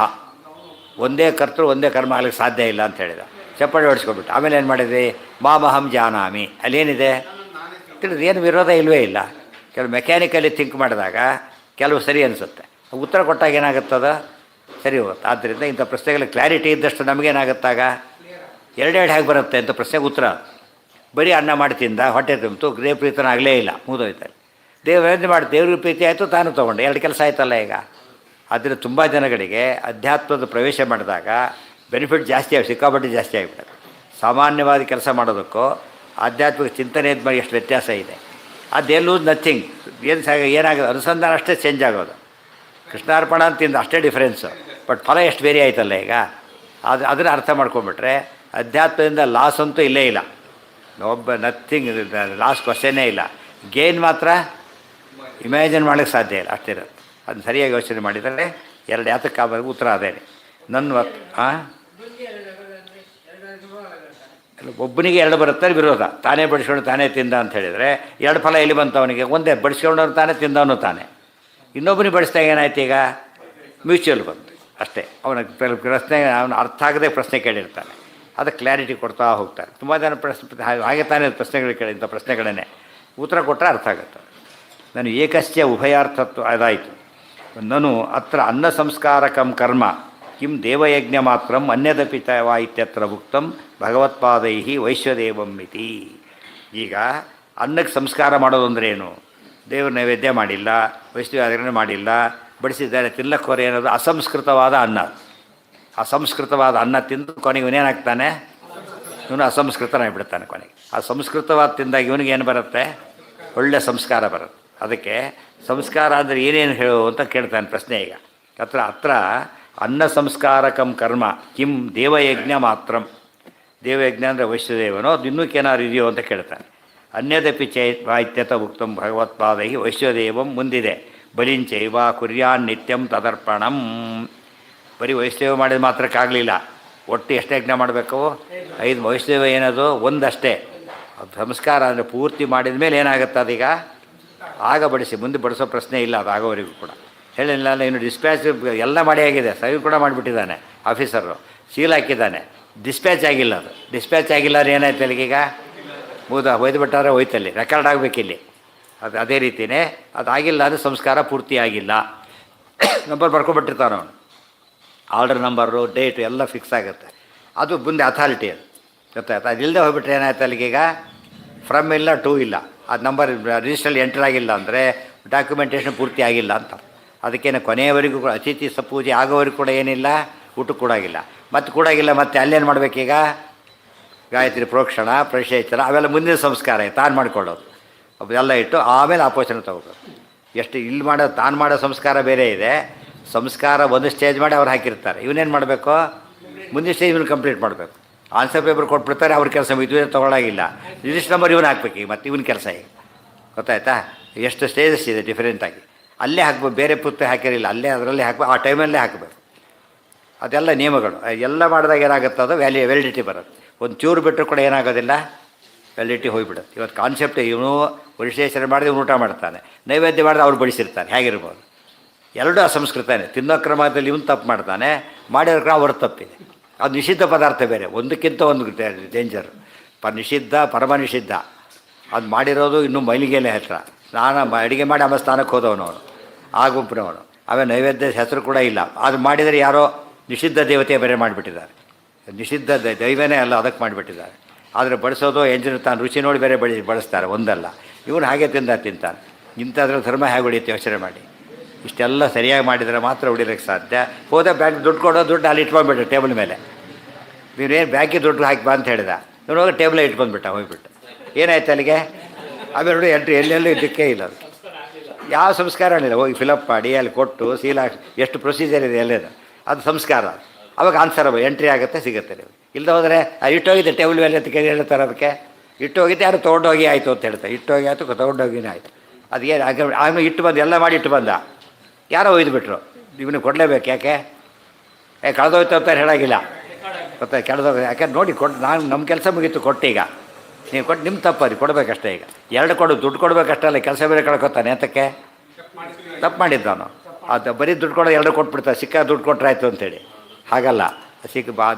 ಒಂದೇ ಕರ್ತೃ ಒಂದೇ ಕರ್ಮ ಆಗ್ಲಿಕ್ಕೆ ಸಾಧ್ಯ ಇಲ್ಲ ಅಂತ ಹೇಳಿದ. ಚಪ್ಪಾಳೆ ಹೊಡಿಸ್ಕೊಬಿಟ್ಟು ಆಮೇಲೆ ಏನು ಮಾಡಿದ್ವಿ? ಮಾಮಹಂ ಜಾನಾಮಿ. ಅಲ್ಲೇನಿದೆ ತಿಳಿದು ಏನು ವಿರೋಧ ಇಲ್ಲವೇ ಇಲ್ಲ. ಕೆಲವು ಮೆಕ್ಯಾನಿಕಲಿ ಥಿಂಕ್ ಮಾಡಿದಾಗ ಕೆಲವು ಸರಿ ಅನಿಸುತ್ತೆ, ಉತ್ತರ ಕೊಟ್ಟಾಗ ಏನಾಗುತ್ತದ ಸರಿ ಹೋಗುತ್ತೆ. ಆದ್ದರಿಂದ ಇಂಥ ಪ್ರಶ್ನೆಗಳಿಗೆ ಕ್ಲಾರಿಟಿ ಇದ್ದಷ್ಟು ನಮಗೇನಾಗುತ್ತಾಗ ಎರಡೆರಡು ಹೇಗೆ ಬರುತ್ತೆ ಅಂತ ಪ್ರಶ್ನೆಗೆ ಉತ್ತರ. ಬರೀ ಅನ್ನ ಮಾಡಿ ತಿಂದ, ಹೊಟ್ಟೆ ತುಂಬಿತು, ದೇವ್ರ ಪ್ರೀತನ ಆಗಲೇ ಇಲ್ಲ, ಮುಗಿದೋಯ್ತಾರೆ. ದೇವ್ರ ಮಾಡಿ ದೇವ್ರ ಪ್ರೀತಿ ಆಯಿತು, ತಾನು ತೊಗೊಂಡೆ, 2 ಕೆಲಸ ಆಯ್ತಲ್ಲ ಈಗ. ಆದರೆ ತುಂಬ ಜನಗಳಿಗೆ ಅಧ್ಯಾತ್ಮದ ಪ್ರವೇಶ ಮಾಡಿದಾಗ ಬೆನಿಫಿಟ್ ಜಾಸ್ತಿ ಸಿಕ್ಕಾಪಟ್ಟೆ ಜಾಸ್ತಿ ಆಗಿಬಿಡುತ್ತೆ. ಸಾಮಾನ್ಯವಾದ ಕೆಲಸ ಮಾಡೋದಕ್ಕೂ ಆಧ್ಯಾತ್ಮಿಕ ಚಿಂತನೆ ಮೇಲೆ ಎಷ್ಟು ವ್ಯತ್ಯಾಸ ಇದೆ. ಅದೆಲ್ಲೂ ನಥಿಂಗ್, ಏನಾಗೋದು ಅನುಸಂಧಾನ ಅಷ್ಟೇ ಚೇಂಜ್ ಆಗೋದು. ಕೃಷ್ಣಾರ್ಪಣ ಅಂತಿಂದ ಅಷ್ಟೇ ಡಿಫ್ರೆನ್ಸು, ಬಟ್ ಫಲ ಎಷ್ಟು ಬೇರೆ ಆಯ್ತಲ್ಲ ಈಗ. ಅದನ್ನು ಅರ್ಥ ಮಾಡ್ಕೊಂಬಿಟ್ರೆ ಅಧ್ಯಾತ್ಮದಿಂದ ಲಾಸ್ ಅಂತೂ ಇಲ್ಲೇ ಇಲ್ಲ. ನಥಿಂಗ್ ಲಾಸ್ ಕ್ವಶನ್ನೇ ಇಲ್ಲ. ಗೇನ್ ಮಾತ್ರ ಇಮ್ಯಾಜಿನ್ ಮಾಡೋಕ್ಕೆ ಸಾಧ್ಯ ಇಲ್ಲ, ಅಷ್ಟಿರೋದು. ಅದನ್ನು ಸರಿಯಾಗಿ ಯೋಚನೆ ಮಾಡಿದರೆ 2 ಯಾತಕ್ಕಾಗ ಉತ್ತರ ಅದೇನೆ. ಒಬ್ಬನಿಗೆ 2 ಬರುತ್ತೆ ವಿರೋಧ. ತಾನೇ ಬಡಿಸ್ಕೊಂಡು ತಾನೇ ತಿಂದ ಅಂತ ಹೇಳಿದರೆ 2 ಫಲ ಎಲ್ಲಿ ಬಂತು ಅವನಿಗೆ? ಒಂದೇ ಬಡಿಸ್ಕೊಂಡವ್ನು ತಾನೇ, ತಿಂದವನು ತಾನೇ. ಇನ್ನೊಬ್ಬನಿಗೆ ಬಡಿಸಿದಾಗ ಏನಾಯ್ತು? ಈಗ ಮ್ಯೂಚುವಲ್ ಬಂತು ಅಷ್ಟೇ. ಅವನ ಪ್ರಶ್ನೆ ಅವನು ಅರ್ಥ ಆಗದೆ ಪ್ರಶ್ನೆ ಕೇಳಿರ್ತಾನೆ, ಅದಕ್ಕೆ ಕ್ಲಾರಿಟಿ ಕೊಡ್ತಾ ಹೋಗ್ತಾರೆ. ತುಂಬ ಜನ ಹಾಗೆ ತಾನೇ ಪ್ರಶ್ನೆಗಳು ಕೇಳಿ, ಇಂಥ ಪ್ರಶ್ನೆಗಳನ್ನೇ ಉತ್ತರ ಕೊಟ್ಟರೆ ಅರ್ಥ ಆಗುತ್ತೆ. ನಾನು ಏಕಸ್ಯ ಉಭಯಾರ್ಥತ್ವ ಅದಾಯಿತು. ನಾನು ಅತ್ರ ಅನ್ನ ಸಂಸ್ಕಾರಕಂ ಕರ್ಮ ಕಿಂ ದೇವಯಜ್ಞ ಮಾತ್ರಂ ಅನ್ಯದಪಿ ವಾ ಇತ್ಯತ್ರ ಉಕ್ತಂ ಭಗವತ್ಪಾದೈ ವೈಶ್ವದೇವಂ ಇತಿ. ಈಗ ಅನ್ನಕ್ಕೆ ಸಂಸ್ಕಾರ ಮಾಡೋದು ಅಂದರೆ ಏನು? ದೇವ್ರ ನೈವೇದ್ಯ ಮಾಡಿಲ್ಲ, ವೈಷ್ಣವ ಮಾಡಿಲ್ಲ, ಬಡಿಸಿದ್ದಾರೆ, ತಿನ್ನಕ್ಕೋರೆ ಅನ್ನೋದು ಅಸಂಸ್ಕೃತವಾದ ಅನ್ನ. ಅಸಂಸ್ಕೃತವಾದ ಅನ್ನ ತಿಂದು ಕೊನೆಗೆ ಇವನೇನಾಗ್ತಾನೆ? ಇವನು ಅಸಂಸ್ಕೃತನಾಗಿಬಿಡ್ತಾನೆ ಕೊನೆಗೆ. ಆ ಸಂಸ್ಕೃತವಾದ ತಿಂದಾಗ ಇವನಿಗೆ ಏನು ಬರುತ್ತೆ? ಒಳ್ಳೆಯ ಸಂಸ್ಕಾರ ಬರುತ್ತೆ. ಅದಕ್ಕೆ ಸಂಸ್ಕಾರ ಅಂದರೆ ಏನೇನು ಹೇಳು ಅಂತ ಕೇಳ್ತಾನೆ ಪ್ರಶ್ನೆ. ಈಗ ಅತ್ರ ಅನ್ನ ಸಂಸ್ಕಾರಕಂ ಕರ್ಮ ಕಿಂ ದೇವಯಜ್ಞ ಮಾತ್ರಂ. ದೇವಯಜ್ಞ ಅಂದರೆ ವೈಶ್ವದೇವನೋ ಅದು ಇನ್ನೂ ಏನಾದ್ರು ಇದೆಯೋ ಅಂತ ಕೇಳ್ತಾನೆ. ಅನ್ಯದಪಿ ಚೈತ್ಯತ ಉಕ್ತಂ ಭಗವತ್ಪಾದೈ ವೈಶ್ವದೇವಂ ಮುಂದಿದೆ. ಬಲಿಂಚೈವ ಕುರ್ಯಾನ್ ನಿತ್ಯಂ ತದರ್ಪಣಂ. ಬರೀ ವೈಷ್ಣವ ಮಾಡಿದ ಮಾತ್ರಕ್ಕಾಗಲಿಲ್ಲ. ಒಟ್ಟು ಎಷ್ಟು ಯಜ್ಞ ಮಾಡಬೇಕು? 5. ವೈಷ್ಣವ ಏನದು ಒಂದಷ್ಟೇ. ಅದು ಸಂಸ್ಕಾರ ಅಂದರೆ ಪೂರ್ತಿ ಮಾಡಿದ ಮೇಲೆ ಏನಾಗುತ್ತೆ ಅದೀಗ? ಆಗ ಬಡಿಸಿ, ಮುಂದೆ ಬಡಿಸೋ ಪ್ರಶ್ನೆ ಇಲ್ಲ ಅದು ಆಗೋವರೆಗೂ ಕೂಡ. ಹೇಳಿಲ್ಲ, ಇನ್ನು ಡಿಸ್ಪ್ಯಾಚ್ ಎಲ್ಲ ಮಾಡಿ ಆಗಿದೆ, ಸೈನ್ ಕೂಡ ಮಾಡಿಬಿಟ್ಟಿದ್ದಾನೆ ಆಫೀಸರು, ಸೀಲ್ ಹಾಕಿದ್ದಾನೆ, ಡಿಸ್ಪ್ಯಾಚ್ ಆಗಿಲ್ಲ. ಅದು ಡಿಸ್ಪ್ಯಾಚ್ ಆಗಿಲ್ಲ ಅಂದ್ರೆ ಏನಾಯ್ತು ಅಲ್ಲಿಗೀಗ? ಒಯ್ದು ಬಿಟ್ಟಾರೆ ಹೋಯ್ತಲ್ಲಿ, ರೆಕಾರ್ಡ್ ಆಗಬೇಕಿಲ್ಲಿ. ಅದೇ ರೀತಿಯೇ ಅದಾಗಿಲ್ಲ ಅಂದರೆ ಸಂಸ್ಕಾರ ಪೂರ್ತಿ ಆಗಿಲ್ಲ. ನಂಬರ್ ಬರ್ಕೊಬಿಟ್ಟಿರ್ತಾನೆ ಅವನು, ಆರ್ಡರ್ ನಂಬರು, ಡೇಟು ಎಲ್ಲ ಫಿಕ್ಸ್ ಆಗುತ್ತೆ. ಅದು ಮುಂದೆ ಅಥಾರಿಟಿ ಅದು ಗೊತ್ತಾಯ್ತು. ಅದು ಇಲ್ಲದೆ ಹೋಗ್ಬಿಟ್ರೆ ಏನಾಯ್ತು ಅಲ್ಲಿಗೀಗ? ಫ್ರಮ್ ಇಲ್ಲ, ಟು ಇಲ್ಲ, ಅದು ನಂಬರ್ ರಿಜಿಸ್ಟ್ರಲ್ಲಿ ಎಂಟರ್ ಆಗಿಲ್ಲ ಅಂದರೆ ಡಾಕ್ಯುಮೆಂಟೇಷನ್ ಪೂರ್ತಿ ಆಗಿಲ್ಲ ಅಂತ. ಅದಕ್ಕೇನು ಕೊನೆಯವರೆಗೂ ಕೂಡ ಅತಿಥಿ ಪೂಜೆ ಆಗೋವರೆಗೂ ಕೂಡ ಏನಿಲ್ಲ, ಊಟ ಕೂಡಾಗಿಲ್ಲ. ಮತ್ತು ಕೂಡಾಗಿಲ್ಲ, ಮತ್ತು ಅಲ್ಲೇನು ಮಾಡಬೇಕೀಗ? ಗಾಯತ್ರಿ ಪ್ರೋಕ್ಷಣ, ಪ್ರಶೇಚನ ಅವೆಲ್ಲ ಮುಂದಿನ ಸಂಸ್ಕಾರ ತಾನು ಮಾಡಿಕೊಳ್ಳೋದು ಅವೆಲ್ಲ ಇಟ್ಟು ಆಮೇಲೆ ಆಪೋಷಣೆ ತಗೋಬೇಕು. ಎಷ್ಟು ಇಲ್ಲಿ ಮಾಡೋದು, ತಾನು ಮಾಡೋ ಸಂಸ್ಕಾರ ಬೇರೆ ಇದೆ. ಸಂಸ್ಕಾರ ಒಂದು ಸ್ಟೇಜ್ ಮಾಡಿ ಅವ್ರು ಹಾಕಿರ್ತಾರೆ, ಇವನೇನು ಮಾಡಬೇಕು? ಮುಂದಿನ ಸ್ಟೇಜ್ ಇವನು ಕಂಪ್ಲೀಟ್ ಮಾಡಬೇಕು. ಆನ್ಸರ್ ಪೇಪರ್ ಕೊಟ್ಬಿಡ್ತಾರೆ, ಅವ್ರ ಕೆಲಸ ಇದು ತೊಗೊಳಾಗಿಲ್ಲ, ರಿಜಿಸ್ಟರ್ ನಂಬರ್ ಇವನು ಹಾಕ್ಬೇಕು. ಈಗ ಮತ್ತು ಇವನ ಕೆಲಸ ಈಗ ಗೊತ್ತಾಯ್ತಾ? ಎಷ್ಟು ಸ್ಟೇಜಸ್ ಇದೆ ಡಿಫ್ರೆಂಟಾಗಿ. ಅಲ್ಲೇ ಹಾಕ್ಬೇಕು, ಬೇರೆ ಪುಸ್ತಕ ಹಾಕಿರಲಿಲ್ಲ, ಅಲ್ಲೇ ಅದರಲ್ಲೇ ಹಾಕ್ಬೇಕು, ಆ ಟೈಮಲ್ಲೇ ಹಾಕಬೇಕು. ಅದೆಲ್ಲ ನಿಯಮಗಳು. ಎಲ್ಲ ಮಾಡಿದಾಗ ಏನಾಗುತ್ತೆ, ಅದು ವ್ಯಾಲಿಡಿಟಿ ಬರುತ್ತೆ. ಒಂದು ಚೂರು ಬಿಟ್ಟರು ಕೂಡ ಏನಾಗೋದಿಲ್ಲ, ವ್ಯಾಲಿಡಿಟಿ ಹೋಗಿಬಿಡುತ್ತೆ. ಇವತ್ತು ಕಾನ್ಸೆಪ್ಟ್ ಇವನು ಪರಿಶೇಷಣೆ ಮಾಡಿದ್ರೆ ಇವನು ಊಟ ಮಾಡ್ತಾನೆ, ನೈವೇದ್ಯ ಮಾಡಿದ್ರೆ ಅವ್ರು ಬಡಿಸಿರ್ತಾರೆ, ಹೇಗಿರ್ಬೋದು? ಎರಡೂ ಅಸಂಸ್ಕೃತನೇ. ತಿನ್ನೋ ಕ್ರಮದಲ್ಲಿ ಇವನು ತಪ್ಪು ಮಾಡ್ತಾನೆ, ಮಾಡಿರೋ ಕ್ರಮ ಅವ್ರ ತಪ್ಪಿದೆ. ಅದು ನಿಷಿದ್ಧ ಪದಾರ್ಥ ಬೇರೆ, ಒಂದಕ್ಕಿಂತ ಒಂದು ಡೇಂಜರ್. ನಿಷಿದ್ಧ, ಪರಮ ನಿಷಿದ್ಧ. ಅದು ಮಾಡಿರೋದು ಇನ್ನೂ ಮೈಲಿಗೆಲೆ ಹತ್ತಿರ. ಅಡುಗೆ ಮಾಡಿ ಆಮೇಲೆ ಸ್ನಾನಕ್ಕೆ ಹೋದವನು ಅವನು, ಆ ಗುಂಪಿನವನು. ಆಮೇಲೆ ನೈವೇದ್ಯದ ಹೆಸರು ಕೂಡ ಇಲ್ಲ. ಅದು ಮಾಡಿದರೆ ಯಾರೋ ನಿಷಿದ್ಧ ದೇವತೆ ಬೇರೆ ಮಾಡಿಬಿಟ್ಟಿದ್ದಾರೆ. ನಿಷಿದ್ಧ ದೈವನೇ ಅಲ್ಲ, ಅದಕ್ಕೆ ಮಾಡಿಬಿಟ್ಟಿದ್ದಾರೆ. ಆದರೆ ಬಡಿಸೋದು ಎಂಜಿನ ತಾನು ರುಚಿ ನೋಡಿ ಬೇರೆ ಬಳಸ್ತಾರೆ, ಒಂದಲ್ಲ. ಇವನು ಹಾಗೆ ತಿಂತಾನೆ. ಇಂಥದ್ರ ಧರ್ಮ ಹೇಗೆ ಹೊಡಿಯುತ್ತೆ ಯೋಚನೆ ಮಾಡಿ. ಇಷ್ಟೆಲ್ಲ ಸರಿಯಾಗಿ ಮಾಡಿದರೆ ಮಾತ್ರ ಹೊಡಿಲಿಕ್ಕೆ ಸಾಧ್ಯ. ಹೋದ ಬ್ಯಾಂಕ್ ದುಡ್ಡು ಕೊಡೋ, ದುಡ್ಡು ಅಲ್ಲಿ ಇಟ್ಕೊಂಡ್ಬಿಟ್ಟು ಟೇಬಲ್ ಮೇಲೆ. ನೀವೇನು ಬ್ಯಾಂಕಿಗೆ ದುಡ್ಡು ಹಾಕಿ ಬಾ ಅಂತ ಹೇಳಿದ, ಇವನು ಹೋಗಿ ಟೇಬಲೇ ಇಟ್ಕೊಂಡ್ಬಿಟ್ಟ, ಹೋಗ್ಬಿಟ್ಟು ಏನಾಯ್ತು ಅಲ್ಲಿಗೆ? ಆಮೇಲೆ ನೋಡಿ ಎಲ್ಲೆಲ್ಲೂ ಇದಕ್ಕೆ ಇಲ್ಲ, ಅದು ಯಾವ ಸಂಸ್ಕಾರ ಇಲ್ಲ. ಹೋಗಿ ಫಿಲಪ್ ಮಾಡಿ ಅಲ್ಲಿ ಕೊಟ್ಟು ಸೀಲ್ ಹಾಕಿ ಎಷ್ಟು ಪ್ರೊಸೀಜರ್ ಇದೆ ಎಲ್ಲೇದು, ಅದು ಸಂಸ್ಕಾರ. ಅವಾಗ ಆನ್ಸರ್ ಎಂಟ್ರಿ ಆಗುತ್ತೆ, ಸಿಗುತ್ತೆ. ನೀವು ಇಲ್ಲದೆ ಹೋದರೆ ಇಟ್ಟೋಗಿದ್ದೆ ಟೇಬಲ್ ಮೇಲೆ ಅಂತ ಕೇಳಿ ಹೇಳ್ತಾರೆ. ಅದಕ್ಕೆ ಇಟ್ಟೋಗಿದ್ದೆ, ಯಾರು ತೊಗೊಂಡೋಗಿ ಆಯಿತು ಅಂತ ಹೇಳ್ತಾರೆ. ಇಟ್ಟೋಗಿ ಆಯಿತು, ತೊಗೊಂಡೋಗಿನೇ ಆಯಿತು. ಅದೇನು ಆಮೇಲೆ ಇಟ್ಟು ಬಂದು ಎಲ್ಲ ಮಾಡಿ ಇಟ್ಟು ಬಂದ, ಯಾರೋ ಒಯ್ದುಬಿಟ್ರು. ಇವನಿಗೆ ಕೊಡಲೇಬೇಕು, ಯಾಕೆ ಕಳೆದೋಯ್ತು ಅಂತ ಹೇಳಾಗಿಲ್ಲ, ಗೊತ್ತಾ? ಕೆಳದೋಗ ಯಾಕೆ ನೋಡಿ ನಾನು ನಮ್ಮ ಕೆಲಸ ಮುಗೀತು, ಕೊಟ್ಟೀಗ ನೀವು ಕೊಟ್ಟು ನಿಮ್ಮ ತಪ್ಪು ಕೊಡಬೇಕಷ್ಟೇ. ಈಗ ಎರಡು ದುಡ್ಡು ಕೊಡಬೇಕಷ್ಟಲ್ಲ, ಕೆಲಸ ಬೇರೆ ಕಳ್ಕೊತಾನೆ. ಅಂತಕ್ಕೆ ತಪ್ಪು ಮಾಡಿದ್ದಾನು. ಅದು ಬರೀ ದುಡ್ಡು ಕೊಡೋದು ಎರಡು ಕೊಟ್ಬಿಡ್ತಾರೆ, ಸಿಕ್ಕ ದುಡ್ಡು ಕೊಟ್ಟರಾಯ್ತು ಅಂತೇಳಿ. ಹಾಗಲ್ಲ,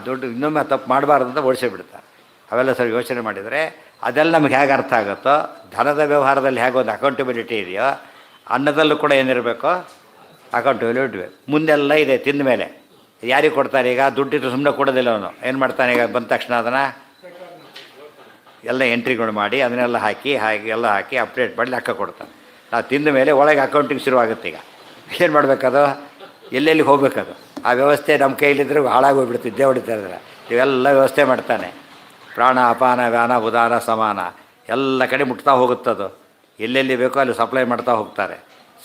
ದುಡ್ಡು ಇನ್ನೊಮ್ಮೆ ತಪ್ಪು ಮಾಡಬಾರ್ದು ಅಂತ ಓಡಿಸಿಬಿಡ್ತಾರೆ. ಅವೆಲ್ಲ ಸರಿ ಯೋಚನೆ ಮಾಡಿದರೆ ಅದೆಲ್ಲ ನಮ್ಗೆ ಹೇಗೆ ಅರ್ಥ ಆಗುತ್ತೋ, ಧನದ ವ್ಯವಹಾರದಲ್ಲಿ ಹೇಗೆ ಒಂದು ಅಕೌಂಟಬಿಲಿಟಿ ಇದೆಯೋ, ಅನ್ನದಲ್ಲೂ ಕೂಡ ಏನಿರಬೇಕು, ಅಕೌಂಟಬಿಲಿಟಿ ಇಡಬೇಕು. ಮುಂದೆಲ್ಲ ಇದೆ. ತಿಂದ ಮೇಲೆ ಯಾರಿಗೆ ಕೊಡ್ತಾರೆ? ಈಗ ದುಡ್ಡಿಟ್ಟು ಸುಮ್ಮನೆ ಕೊಡೋದಿಲ್ಲ ಅವನು. ಏನು ಮಾಡ್ತಾನೆ? ಈಗ ಬಂದ ತಕ್ಷಣ ಅದನ್ನು ಎಲ್ಲ ಎಂಟ್ರಿಗಳು ಮಾಡಿ ಅದನ್ನೆಲ್ಲ ಹಾಕಿ ಎಲ್ಲ ಹಾಕಿ ಅಪ್ಡೇಟ್ ಮಾಡಿ ಲೆಕ್ಕ ಕೊಡ್ತಾನೆ. ನಾವು ತಿಂದ ಮೇಲೆ ಒಳಗೆ ಅಕೌಂಟಿಂಗ್ ಶುರುವಾಗುತ್ತೆ. ಈಗ ಏನು ಮಾಡಬೇಕದು? ಎಲ್ಲೆಲ್ಲಿಗೆ ಹೋಗ್ಬೇಕದು? ಆ ವ್ಯವಸ್ಥೆ ನಮ್ಮ ಕೈಲಿದ್ದರೆ ಹಾಳಾಗೋಗ್ಬಿಡ್ತಿದ್ದೆ ಹೊಡಿತಾ ಇದ್ದಾರೆ. ಇವೆಲ್ಲ ವ್ಯವಸ್ಥೆ ಮಾಡ್ತಾನೆ. ಪ್ರಾಣ, ಅಪಾನ, ವ್ಯಾನ, ಉದಾನ, ಸಮಾನ ಎಲ್ಲ ಕಡೆ ಮುಟ್ತಾ ಹೋಗುತ್ತದು. ಎಲ್ಲೆಲ್ಲಿ ಬೇಕೋ ಅಲ್ಲಿ ಸಪ್ಲೈ ಮಾಡ್ತಾ ಹೋಗ್ತಾರೆ.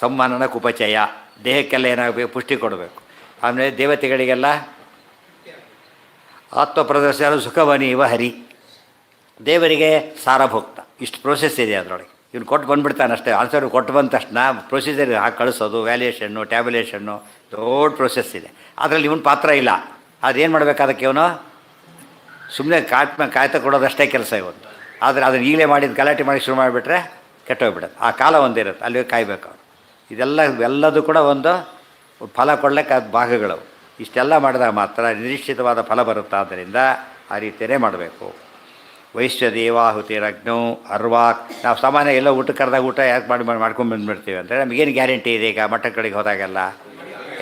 ಸಂಮಾನನ ಕುಪಚಯ, ದೇಹಕ್ಕೆಲ್ಲ ಏನಾಗಬೇಕು? ಪುಷ್ಟಿ ಕೊಡಬೇಕು. ಆಮೇಲೆ ದೇವತೆಗಳಿಗೆಲ್ಲ ಆತ್ಮಪ್ರದರ್ಶನ ಸುಖವನೀವ ಹರಿ, ದೇವರಿಗೆ ಸಾರಭೋಕ್ತ. ಇಷ್ಟು ಪ್ರೋಸೆಸ್ ಇದೆ ಅದರೊಳಗೆ. ಇವ್ನು ಕೊಟ್ಟು ಬಂದುಬಿಡ್ತಾನೆ ಅಷ್ಟೇ. ಆನ್ಸರ್ ಕೊಟ್ಟು ಬಂದ ತಕ್ಷಣ ಪ್ರೊಸೀಜರ್ ಹಾಕಿ ಕಳಿಸೋದು, ವ್ಯಾಲ್ಯೂಯೇಷನ್ನು, ಟ್ಯಾಬ್ಯುಲೇಷನ್ನು, ದೊಡ್ಡ ಪ್ರೋಸೆಸ್ ಇದೆ. ಅದರಲ್ಲಿ ಇವನು ಪಾತ್ರ ಇಲ್ಲ. ಅದೇನು ಮಾಡಬೇಕು? ಅದಕ್ಕೆ ಇವನು ಸುಮ್ಮನೆ ಕಾಯ್ತಾ ಕೊಡೋದಷ್ಟೇ ಕೆಲಸ ಇವತ್ತು. ಆದರೆ ಅದನ್ನು ಈಗಲೇ ಮಾಡಿದ ಗಲಾಟೆ ಮಾಡಿ ಶುರು ಮಾಡಿಬಿಟ್ರೆ ಕೆಟ್ಟೋಗ್ಬಿಡುತ್ತೆ. ಆ ಕಾಲ ಒಂದಿರುತ್ತೆ, ಅಲ್ಲಿ ಕಾಯಬೇಕು ಅವನು. ಎಲ್ಲದೂ ಕೂಡ ಒಂದು ಫಲ ಕೊಡಲಿಕ್ಕೆ ಅದು ಭಾಗಗಳು. ಇಷ್ಟೆಲ್ಲ ಮಾಡಿದಾಗ ಮಾತ್ರ ನಿರೀಕ್ಷಿತವಾದ ಫಲ ಬರುತ್ತೆ. ಆದ್ದರಿಂದ ಆ ರೀತಿಯೇ ಮಾಡಬೇಕು. ವೈಶ್ವದೇವಾಹುತಿರಗ್ನೌ ಅರ್ವಾಕ್. ನಾವು ಸಾಮಾನ್ಯ ಎಲ್ಲ ಊಟ ಕರೆದಾಗ ಊಟ ಯಾಕೆ ಮಾಡ್ಕೊಂಡು ಬಂದುಬಿಡ್ತೀವಿ ಅಂದರೆ ನಮಗೇನು ಗ್ಯಾರಂಟಿ ಇದೆ? ಈಗ ಮಠ ಕಡೆಗೆ ಹೋದಾಗೆಲ್ಲ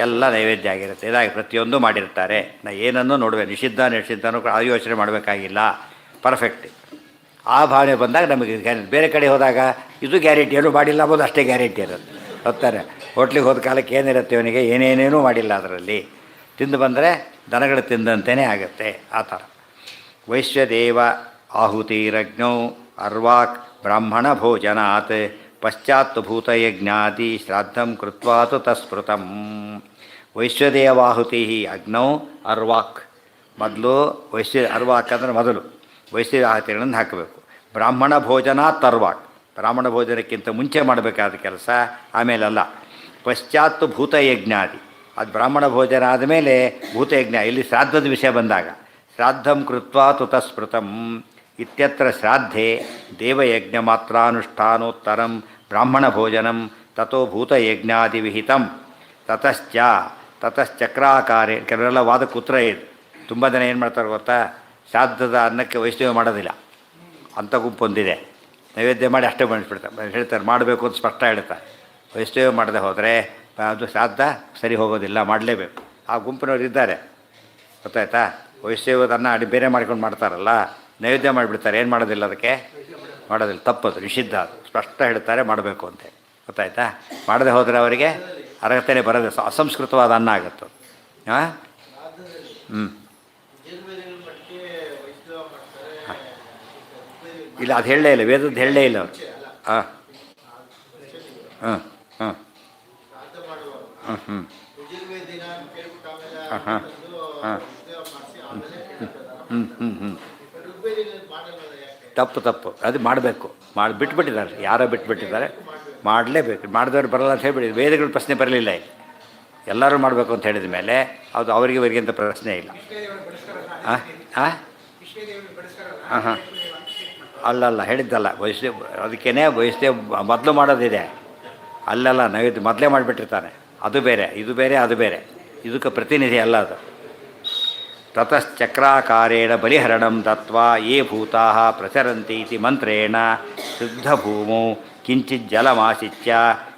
ಎಲ್ಲ ನೈವೇದ್ಯ ಆಗಿರುತ್ತೆ, ಇದಾಗಿ ಪ್ರತಿಯೊಂದು ಮಾಡಿರ್ತಾರೆ. ನಾವು ಏನನ್ನೂ ನೋಡಬೇಕು, ನಿಷಿದ್ಧನೂ ಕೂಡ ಅದು ಯೋಚನೆ ಮಾಡಬೇಕಾಗಿಲ್ಲ. ಪರ್ಫೆಕ್ಟ್. ಆ ಭಾವನೆ ಬಂದಾಗ ನಮಗೆ ಬೇರೆ ಕಡೆ ಹೋದಾಗ ಇದು ಗ್ಯಾರಂಟಿ, ಏನೂ ಮಾಡಿಲ್ಲ ಅಂಬೋದು ಅಷ್ಟೇ ಗ್ಯಾರಂಟಿ ಇರುತ್ತೆ. ಹೋಗ್ತಾರೆ ಹೋಟ್ಲಿಗೆ ಹೋದ ಕಾಲಕ್ಕೆ ಏನಿರುತ್ತೆ, ಅವನಿಗೆ ಏನೇನೇನೂ ಮಾಡಿಲ್ಲ. ಅದರಲ್ಲಿ ತಿಂದು ಬಂದರೆ ದನಗಳು ತಿಂದಂತೆಯೇ ಆಗುತ್ತೆ. ಆ ಥರ ವೈಶ್ವದೇವ ಆಹುತಿರಗ್ನೌ ಅರ್ವಾಕ್ ಬ್ರಾಹ್ಮಣ ಭೋಜನಾತ್ ಪಶ್ಚಾತ್ ಭೂತಯಜ್ಞಾದಿ ಶ್ರಾದ್ದಂ ಕೃತ್ವಾತು ತಸ್ಮೃತಂ. ವೈಶ್ವದೇವಾಹುತಿ ಅಗ್ನೌ ಅರ್ವಾಕ್. ಮೊದಲು ಅರ್ವಾಕ್ ಅಂದರೆ ಮೊದಲು ವೈಶ್ವದೇವಾಹುತಿಗಳನ್ನು ಹಾಕಬೇಕು. ಬ್ರಾಹ್ಮಣ ಭೋಜನಾತ್ ಅರ್ವಾಕ್, ಬ್ರಾಹ್ಮಣ ಭೋಜನಕ್ಕಿಂತ ಮುಂಚೆ ಮಾಡಬೇಕಾದ ಕೆಲಸ, ಆಮೇಲಲ್ಲ. ಪಶ್ಚಾತ್ ಭೂತಯಜ್ಞಾದಿ, ಅದು ಬ್ರಾಹ್ಮಣ ಭೋಜನ ಆದಮೇಲೆ ಭೂತಯಜ್ಞ. ಇಲ್ಲಿ ಶ್ರಾದ್ದದ ವಿಷಯ ಬಂದಾಗ ಶ್ರಾದ್ದಂ ಕೃತ್ವಾ ತುತಸ್ಮೃತಂ ಇತ್ಯತ್ರ ಶ್ರಾದ್ಧೆ ದೇವಯಜ್ಞ ಮಾತ್ರಾನುಷ್ಠಾನೋತ್ತರಂ ಬ್ರಾಹ್ಮಣ ಭೋಜನಂ ತಥೋ ಭೂತಯಜ್ಞಾದಿವಿಹಿತಂ ತತಶ್ಚಕ್ರಾಕಾರೇ. ಕೆಲವೆಲ್ಲ ವಾದಕ್ಕೆ ಉತ್ತರ ಇದೆ. ತುಂಬ ಜನ ಏನು ಮಾಡ್ತಾರೆ ಗೊತ್ತಾ, ಶ್ರಾದ್ದದ ಅನ್ನಕ್ಕೆ ವೈಷ್ಣವ ಮಾಡೋದಿಲ್ಲ ಅಂಥ ಗುಂಪು ಒಂದಿದೆ. ನೈವೇದ್ಯ ಮಾಡಿ ಅಷ್ಟೇ ಮಾಡಿಸ್ಬಿಡ್ತಾರೆ. ಹೇಳ್ತಾರೆ ಮಾಡಬೇಕು ಅಂತ ಸ್ಪಷ್ಟ ಹೇಳ್ತಾರೆ. ವೈಷ್ಣವ ಮಾಡದೆ ಹೋದರೆ ಅದು ಶ್ರಾದ್ದ ಸರಿ ಹೋಗೋದಿಲ್ಲ, ಮಾಡಲೇಬೇಕು. ಆ ಗುಂಪಿನವ್ರು ಇದ್ದಾರೆ, ಗೊತ್ತಾಯ್ತಾ. ವೈಷ್ಣವದ ಅನ್ನ ಅಡಿ ಬೇರೆ ಮಾಡ್ಕೊಂಡು ಮಾಡ್ತಾರಲ್ಲ, ನೈವೇದ್ಯ ಮಾಡಿಬಿಡ್ತಾರೆ. ಏನು ಮಾಡೋದಿಲ್ಲ, ಅದಕ್ಕೆ ಮಾಡೋದಿಲ್ಲ, ತಪ್ಪದು, ನಿಷಿದ್ಧ. ಅದು ಸ್ಪಷ್ಟ ಹೇಳ್ತಾರೆ ಮಾಡಬೇಕು ಅಂತ, ಗೊತ್ತಾಯ್ತಾ. ಮಾಡದೆ ಹೋದರೆ ಅವರಿಗೆ ಅರ್ಹತೆಯೇ ಬರೋದು, ಅಸಂಸ್ಕೃತವಾದ ಅನ್ನ ಆಗುತ್ತೆ. ಹಾಂ ಹ್ಞೂ ಇಲ್ಲ, ಅದು ಹೇಳಲೇ ಇಲ್ಲ, ವೇದದ್ದು ಹೇಳಲೇ ಇಲ್ಲ ಅವರು. ಹಾಂ ಹಾಂ ಹಾಂ ಹ್ಞೂ ಹ್ಞೂ ಹಾಂ ಹಾಂ ಹಾಂ ಹ್ಞೂ ಹ್ಞೂ ಹ್ಞೂ ತಪ್ಪು ಅದು ಮಾಡಬೇಕು. ಬಿಟ್ಬಿಟ್ಟಿದ್ದಾರೆ, ಯಾರೋ ಬಿಟ್ಬಿಟ್ಟಿದ್ದಾರೆ, ಮಾಡಲೇಬೇಕು. ಮಾಡಿದವ್ರು ಬರಲ್ಲ ಅಂತ ಹೇಳಿಬಿಡಿ. ವೇದಗಳ ಪ್ರಶ್ನೆ ಬರಲಿಲ್ಲ ಇಲ್ಲಿ, ಎಲ್ಲರೂ ಮಾಡಬೇಕು ಅಂತ ಹೇಳಿದ ಮೇಲೆ ಅದು ಅವರಿಗೆ ಇವರಿಗೆ ಅಂತ ಪ್ರಶ್ನೆ ಇಲ್ಲ. ಹಾಂ ಹಾಂ ಹಾಂ ಹಾಂ ಅಲ್ಲಲ್ಲ ಹೇಳಿದ್ದಲ್ಲ, ಅದಕ್ಕೇ ಮೊದಲು ಮಾಡೋದಿದೆ. ಅಲ್ಲೆಲ್ಲ ನೈವೇದ್ಯ ಮೊದಲೇ ಮಾಡಿಬಿಟ್ಟಿರ್ತಾನೆ, ಅದು ಬೇರೆ, ಇದು ಬೇರೆ, ಅದು ಬೇರೆ. ಇದಕ್ಕೆ ಪ್ರತಿನಿಧಿ ಅಲ್ಲ ಅದು. ತತಶ್ಚಕ್ರಾಕಾರೇಣ ಬಲಿಹರಣಂ ದತ್ವಾ ಯೇ ಭೂತಾ ಪ್ರಚರಂತಿ ಇತಿ ಮಂತ್ರೇಣ ಶುದ್ಧಭೂಮೌ ಕಿಂಚಿತ್ ಜಲಮಾಸಿಚ್ಯ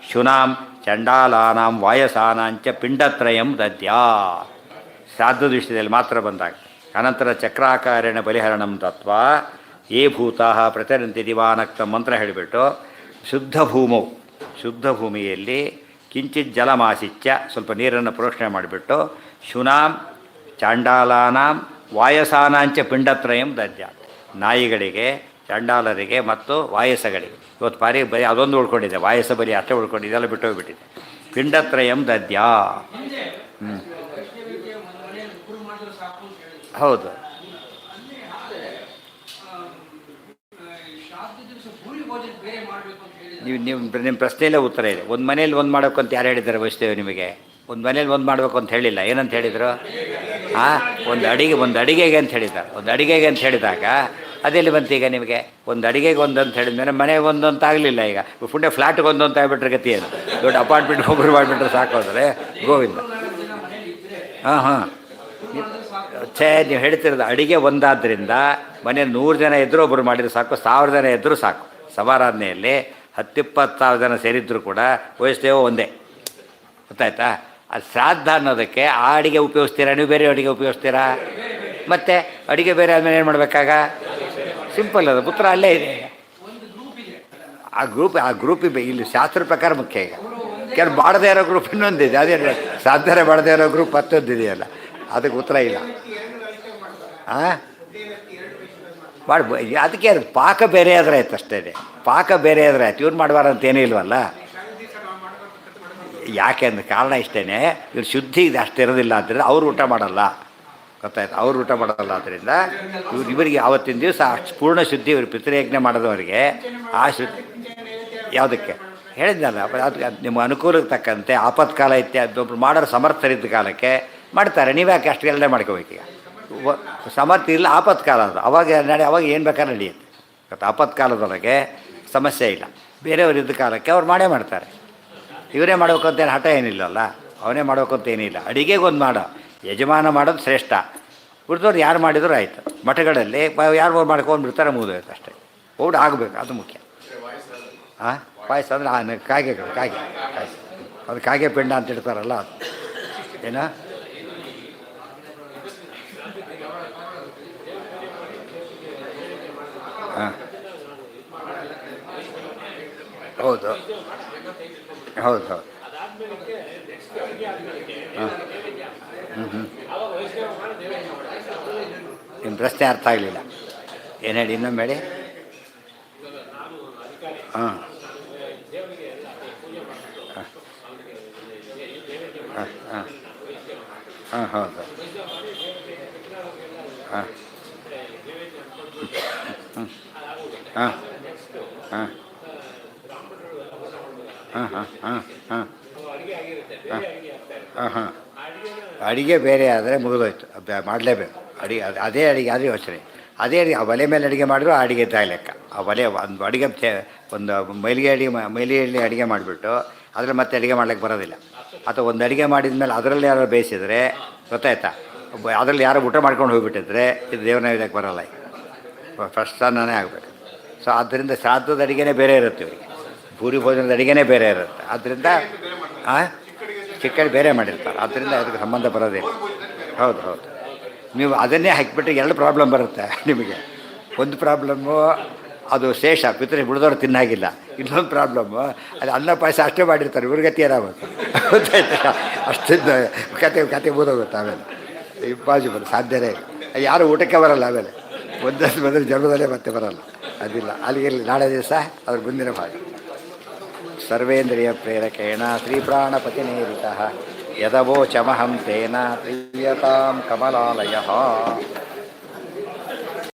ಶುನಾಂ ಚಂಡಾಲಾನಾಂ ವಾಯಸಾನಾಂಚ ಪಿಂಡತ್ರಯಂ ದದ್ಯಾ. ಶ್ರಾದ್ದದ ವಿಷಯದಲ್ಲಿ ಮಾತ್ರ ಬಂದಾಗ. ಅನಂತರ ಚಕ್ರಾಕಾರೇಣ ಬಲಿಹರಣಂ ದತ್ವಾ ಯೇ ಭೂತಾ ಪ್ರಚರಂತಿ ದಿವಾನಕ್ತ ಮಂತ್ರ ಹೇಳಿಬಿಟ್ಟು ಶುದ್ಧ ಭೂಮಿಯಲ್ಲಿ ಕಿಂಚಿತ್ ಜಲಮಾಸಿಚ್ಯ ಸ್ವಲ್ಪ ನೀರನ್ನು ಪ್ರೋಕ್ಷಣೆ ಮಾಡಿಬಿಟ್ಟು ಶುನಾಂ ಚಾಂಡಾಲಾನಾಂ ವಾಯಸಾನಾಂಚ ಪಿಂಡತ್ರಯಂ ದದ್ಯ. ನಾಯಿಗಳಿಗೆ, ಚಾಂಡಾಲರಿಗೆ ಮತ್ತು ವಾಯಸಗಳಿಗೆ. ಇವತ್ತು ಬರೀ ಅದೊಂದು ಉಳ್ಕೊಂಡಿದೆ, ವಾಯಸ ಬಲಿ ಅಷ್ಟೇ ಉಳ್ಕೊಂಡಿದೆ, ಇದೆಲ್ಲ ಬಿಟ್ಟು ಹೋಗ್ಬಿಟ್ಟಿದೆ. ಪಿಂಡತ್ರಯಂ ದದ್ಯ. ಹ್ಞೂ ಹೌದು. ನಿಮ್ಮ ಪ್ರಶ್ನೆಯಲ್ಲೇ ಉತ್ತರ ಇದೆ. ಒಂದು ಮನೇಲಿ ಒಂದು ಮಾಡಬೇಕು ಅಂತ ಯಾರು ಹೇಳಿದ್ದಾರೆ ವೈಷ್ಣವ ನಿಮಗೆ? ಒಂದು ಮನೇಲಿ ಒಂದು ಮಾಡಬೇಕು ಅಂತ ಹೇಳಿಲ್ಲ. ಏನಂತ ಹೇಳಿದರು? ಹಾಂ, ಒಂದು ಅಡಿಗೆಗೆ ಅಂತ ಹೇಳಿದ್ದಾರೆ. ಒಂದು ಅಡಿಗೆಗೆ ಅಂತ ಹೇಳಿದಾಗ ಅದೆಲ್ಲಿ ಬಂತು ಈಗ ನಿಮಗೆ? ಒಂದು ಅಡಿಗೆಗೆ ಒಂದು ಅಂತ ಹೇಳಿದ್ಮೇಲೆ ಮನೆಗೆ ಒಂದು ಅಂತ ಆಗಲಿಲ್ಲ. ಈಗ ಪುಣ್ಯ ಫ್ಲಾಟ್ಗೆ ಒಂದು ಅಂತ ಆಗ್ಬಿಟ್ರೆ ಗತಿ ಏನು? ದೊಡ್ಡ ಅಪಾರ್ಟ್ಮೆಂಟ್ ಒಬ್ಬರು ಮಾಡಿಬಿಟ್ರೆ ಸಾಕೋದ್ರೆ ಗೋವಿಂದ. ಹಾಂ ಹಾಂ ನೀವು ಹೇಳ್ತಿರೋದು ಅಡಿಗೆ ಒಂದಾದ್ದರಿಂದ ಮನೆ 100 ಜನ ಇದ್ದರೂ ಒಬ್ಬರು ಮಾಡಿದ್ರೆ ಸಾಕು, 1000 ಜನ ಇದ್ದರೂ ಸಾಕು. ಸಮಾರಾಧನೆಯಲ್ಲಿ 10-20,000 ಜನ ಸೇರಿದ್ರು ಕೂಡ ವಯಸ್ಸೇವೋ ಒಂದೇ, ಗೊತ್ತಾಯ್ತಾ. ಅದು ಶ್ರಾದ್ದ ಅನ್ನೋದಕ್ಕೆ ಆ ಅಡಿಗೆ ಉಪಯೋಗಿಸ್ತೀರಾ, ನೀವು ಬೇರೆ ಅಡಿಗೆ ಉಪಯೋಗಿಸ್ತೀರಾ? ಮತ್ತು ಅಡಿಗೆ ಬೇರೆ ಆದಮೇಲೆ ಏನು ಮಾಡಬೇಕಾಗ? ಸಿಂಪಲ್, ಅದು ಪುತ್ರ ಅಲ್ಲೇ ಇದೆ. ಆ ಗ್ರೂಪಿಗೆ ಇಲ್ಲಿ ಶಾಸ್ತ್ರ ಪ್ರಕಾರ ಮುಖ್ಯ. ಈಗ ಕೆಲವು ಮಾಡದೇ ಇರೋ ಗ್ರೂಪ್ ಇನ್ನೊಂದಿದೆ, ಅದೇನು ಸಾಧನೆ ಮಾಡದೇ ಇರೋ ಗ್ರೂಪ್ ಮತ್ತೊಂದಿದೆಯಲ್ಲ, ಅದಕ್ಕೆ ಉತ್ತರ ಇಲ್ಲ. ಹಾಂ ಅದಕ್ಕೆ ಪಾಕ ಬೇರೆ ಆದರೆ ಆಯ್ತು, ಅಷ್ಟೇ. ಪಾಕ ಬೇರೆ ಆದರೆ ಆಯ್ತು, ಇವ್ರು ಮಾಡಬಾರ ಅಂತ ಏನೂ ಇಲ್ವಲ್ಲ. ಯಾಕೆ ಅಂದ್ರೆ ಕಾರಣ ಇಷ್ಟೇ, ಇವ್ರು ಶುದ್ಧಿ ಇದು ಅಷ್ಟು ಇರೋದಿಲ್ಲ ಆದ್ದರಿಂದ ಅವ್ರು ಊಟ ಮಾಡಲ್ಲ, ಗೊತ್ತಾಯ್ತು. ಅವ್ರು ಊಟ ಮಾಡೋಲ್ಲ. ಆದ್ದರಿಂದ ಇವರಿಗೆ ಆವತ್ತಿನ ದಿವಸ ಪೂರ್ಣ ಶುದ್ಧಿ. ಇವರು ಪಿತೃಯಜ್ಞ ಮಾಡಿದವರಿಗೆ ಆ ಶುದ್ಧಿ ಯಾವುದಕ್ಕೆ ಹೇಳಿದ್ನಲ್ಲ, ಅದು ನಿಮ್ಮ ಅನುಕೂಲಕ್ಕೆ ತಕ್ಕಂತೆ ಆಪತ್ಕಾಲ ಇತ್ಯಾದಿ ಮಾಡೋರು ಸಮರ್ಥರಿದ್ದ ಕಾಲಕ್ಕೆ ಮಾಡ್ತಾರೆ. ನೀವು ಯಾಕೆ ಅಷ್ಟೆಲ್ಲ ಮಾಡ್ಕೋಬೇಕೀಗ? ಸಮರ್ಥ ಇಲ್ಲ, ಆಪತ್ಕಾಲ ಅದು. ಅವಾಗ ಏನು ಬೇಕಾದ್ರೆ ನಡೆಯುತ್ತೆ, ಗೊತ್ತಾ. ಆಪತ್ಕಾಲದೊಳಗೆ ಸಮಸ್ಯೆ ಇಲ್ಲ. ಬೇರೆಯವರು ಇದ್ದ ಕಾಲಕ್ಕೆ ಅವ್ರು ಮಾಡೇ ಮಾಡ್ತಾರೆ. ಇವರೇ ಮಾಡ್ಬೇಕು ಅಂತೇನು ಹಠ ಏನಿಲ್ಲಲ್ಲ, ಅವನೇ ಮಾಡ್ಬೇಕು ಅಂತ ಏನಿಲ್ಲ. ಅಡಿಗೆಗೊಂದು ಮಾಡೋ ಯಜಮಾನ ಮಾಡೋದು ಶ್ರೇಷ್ಠ. ಉಳಿದವ್ರು ಯಾರು ಮಾಡಿದರೂ ಆಯಿತು. ಮಠಗಳಲ್ಲಿ ಯಾರು ಮಾಡ್ಕೊಂಡ್ಬಿಡ್ತಾರೆ, ಮುಗಿದೋಯ್ತು ಅಷ್ಟೇ. ಊಟ ಆಗಬೇಕು, ಅದು ಮುಖ್ಯ. ಹಾಂ, ಪಾಯಸ ಅಂದರೆ ಕಾಗೆಗಳು, ಕಾಗೆ ಅದು ಕಾಗೆ ಪಿಂಡ ಅಂತ ಇಡ್ತಾರಲ್ಲ, ಅದು ಏನೋ ಹಾಂ ಹೌದು ಹೌದು ಹೌದು. ಹಾಂ ನಿಮ್ಮ ಪ್ರಶ್ನೆ ಅರ್ಥ ಆಗಲಿಲ್ಲ. ಏನು ಹೇಳಿ, ಇನ್ನೊಮ್ಮೆ ಹೇಳಿ. ಹಾಂ ಹಾಂ ಹಾಂ ಹಾಂ ಹೌದು ಹಾಂ ಹಾಂ ಹಾಂ ಹಾಂ ಹಾಂ ಹಾಂ ಹಾಂ ಹಾಂ ಹಾಂ ಹಾಂ ಅಡಿಗೆ ಬೇರೆ ಆದರೆ ಮುಗಿದೋಯ್ತು, ಮಾಡಲೇಬೇಕು. ಅದೇ ಅಡಿಗೆ ಆದರೆ ಯೋಚನೆ, ಅದೇ ಅಡಿಗೆ ಆ ಒಲೆ ಮೇಲೆ ಅಡುಗೆ ಮಾಡಿದ್ರು ಆ ಅಡಿಗೆ ತಾಯಿ ಲೆಕ್ಕ. ಆ ಒಲೆ ಒಂದು ಅಡುಗೆ ಒಂದು ಮೈಲಿಗೆಯಲ್ಲಿ ಅಡುಗೆ ಮಾಡಿಬಿಟ್ಟು ಅದ್ರಲ್ಲಿ ಮತ್ತೆ ಅಡುಗೆ ಮಾಡ್ಲಿಕ್ಕೆ ಬರೋದಿಲ್ಲ. ಅಥವಾ ಒಂದು ಅಡುಗೆ ಮಾಡಿದ ಮೇಲೆ ಅದರಲ್ಲಿ ಯಾರೋ ಬೇಯಿಸಿದರೆ ಗೊತ್ತಾಯ್ತಾ, ಅದರಲ್ಲಿ ಯಾರೋ ಊಟ ಮಾಡ್ಕೊಂಡು ಹೋಗಿಬಿಟ್ಟಿದ್ರೆ ಇದು ದೇವ್ರ ನೈವೇದ್ಯಕ್ಕೆ ಬರೋಲ್ಲ. ಫಸ್ಟ್ ಸ್ನಾನನೇ ಆಗಬೇಕು. ಸೊ ಆದ್ದರಿಂದ ಶ್ರಾದ್ದದ ಅಡುಗೆನೇ ಬೇರೆ ಇರುತ್ತೆ ಇವರಿಗೆ, ಪೂರಿ ಭೋಜನದ ಅಡುಗೆನೇ ಬೇರೆ ಇರುತ್ತೆ. ಆದ್ದರಿಂದ ಚಿಕ್ಕಡಿ ಬೇರೆ ಮಾಡಿರ್ತಾರೆ, ಆದ್ದರಿಂದ ಅದಕ್ಕೆ ಸಂಬಂಧ ಬರೋದಿಲ್ಲ. ಹೌದು ಹೌದು, ನೀವು ಅದನ್ನೇ ಹಾಕಿಬಿಟ್ರೆ ಎರಡು ಪ್ರಾಬ್ಲಮ್ ಬರುತ್ತೆ ನಿಮಗೆ. ಒಂದು ಪ್ರಾಬ್ಲಮ್ಮು ಅದು ಶೇಷ ಪಿತೃ ಬಿಡಿದವ್ರು ತಿನ್ನಾಗಿಲ್ಲ. ಇನ್ನೊಂದು ಪ್ರಾಬ್ಲಮ್ಮು ಅದು ಅನ್ನ ಪಾಯಸ ಅಷ್ಟೇ ಮಾಡಿರ್ತಾರೆ, ಇವ್ರಿಗತಿ ಏನಾಗುತ್ತೆ ಗೊತ್ತಾಯ್ತಾ. ಅಷ್ಟಿಂದ ಕತೆ ಬೋದೋಗುತ್ತೆ. ಆಮೇಲೆ ಇಂಪಾಸಿಬಲ್, ಸಾಧ್ಯನೇ ಇಲ್ಲ. ಯಾರು ಊಟಕ್ಕೆ ಬರಲ್ಲ ಆಮೇಲೆ, ಒಂದಷ್ಟು ಬಂದರೆ ಜನ್ಮದಲ್ಲೇ ಮತ್ತೆ ಬರಲ್ಲ. ಅದಿಲ್ಲ ಅಲ್ಲಿಗೆ ನಾಳೆ ದಿವಸ ಅದ್ರ ಮುಂದಿನ ಭಾಗ. ಸರ್ವೇಂದ್ರಿಯ ಪ್ರೇರಕೇಣ ಶ್ರೀಪ್ರಾಣಪತಿನೇರಿತಃ ಯದವೋಚಮಹಂ ತೇನ ಪ್ರೀಯತಾಂ ಕಮಲಾಲಯಃ.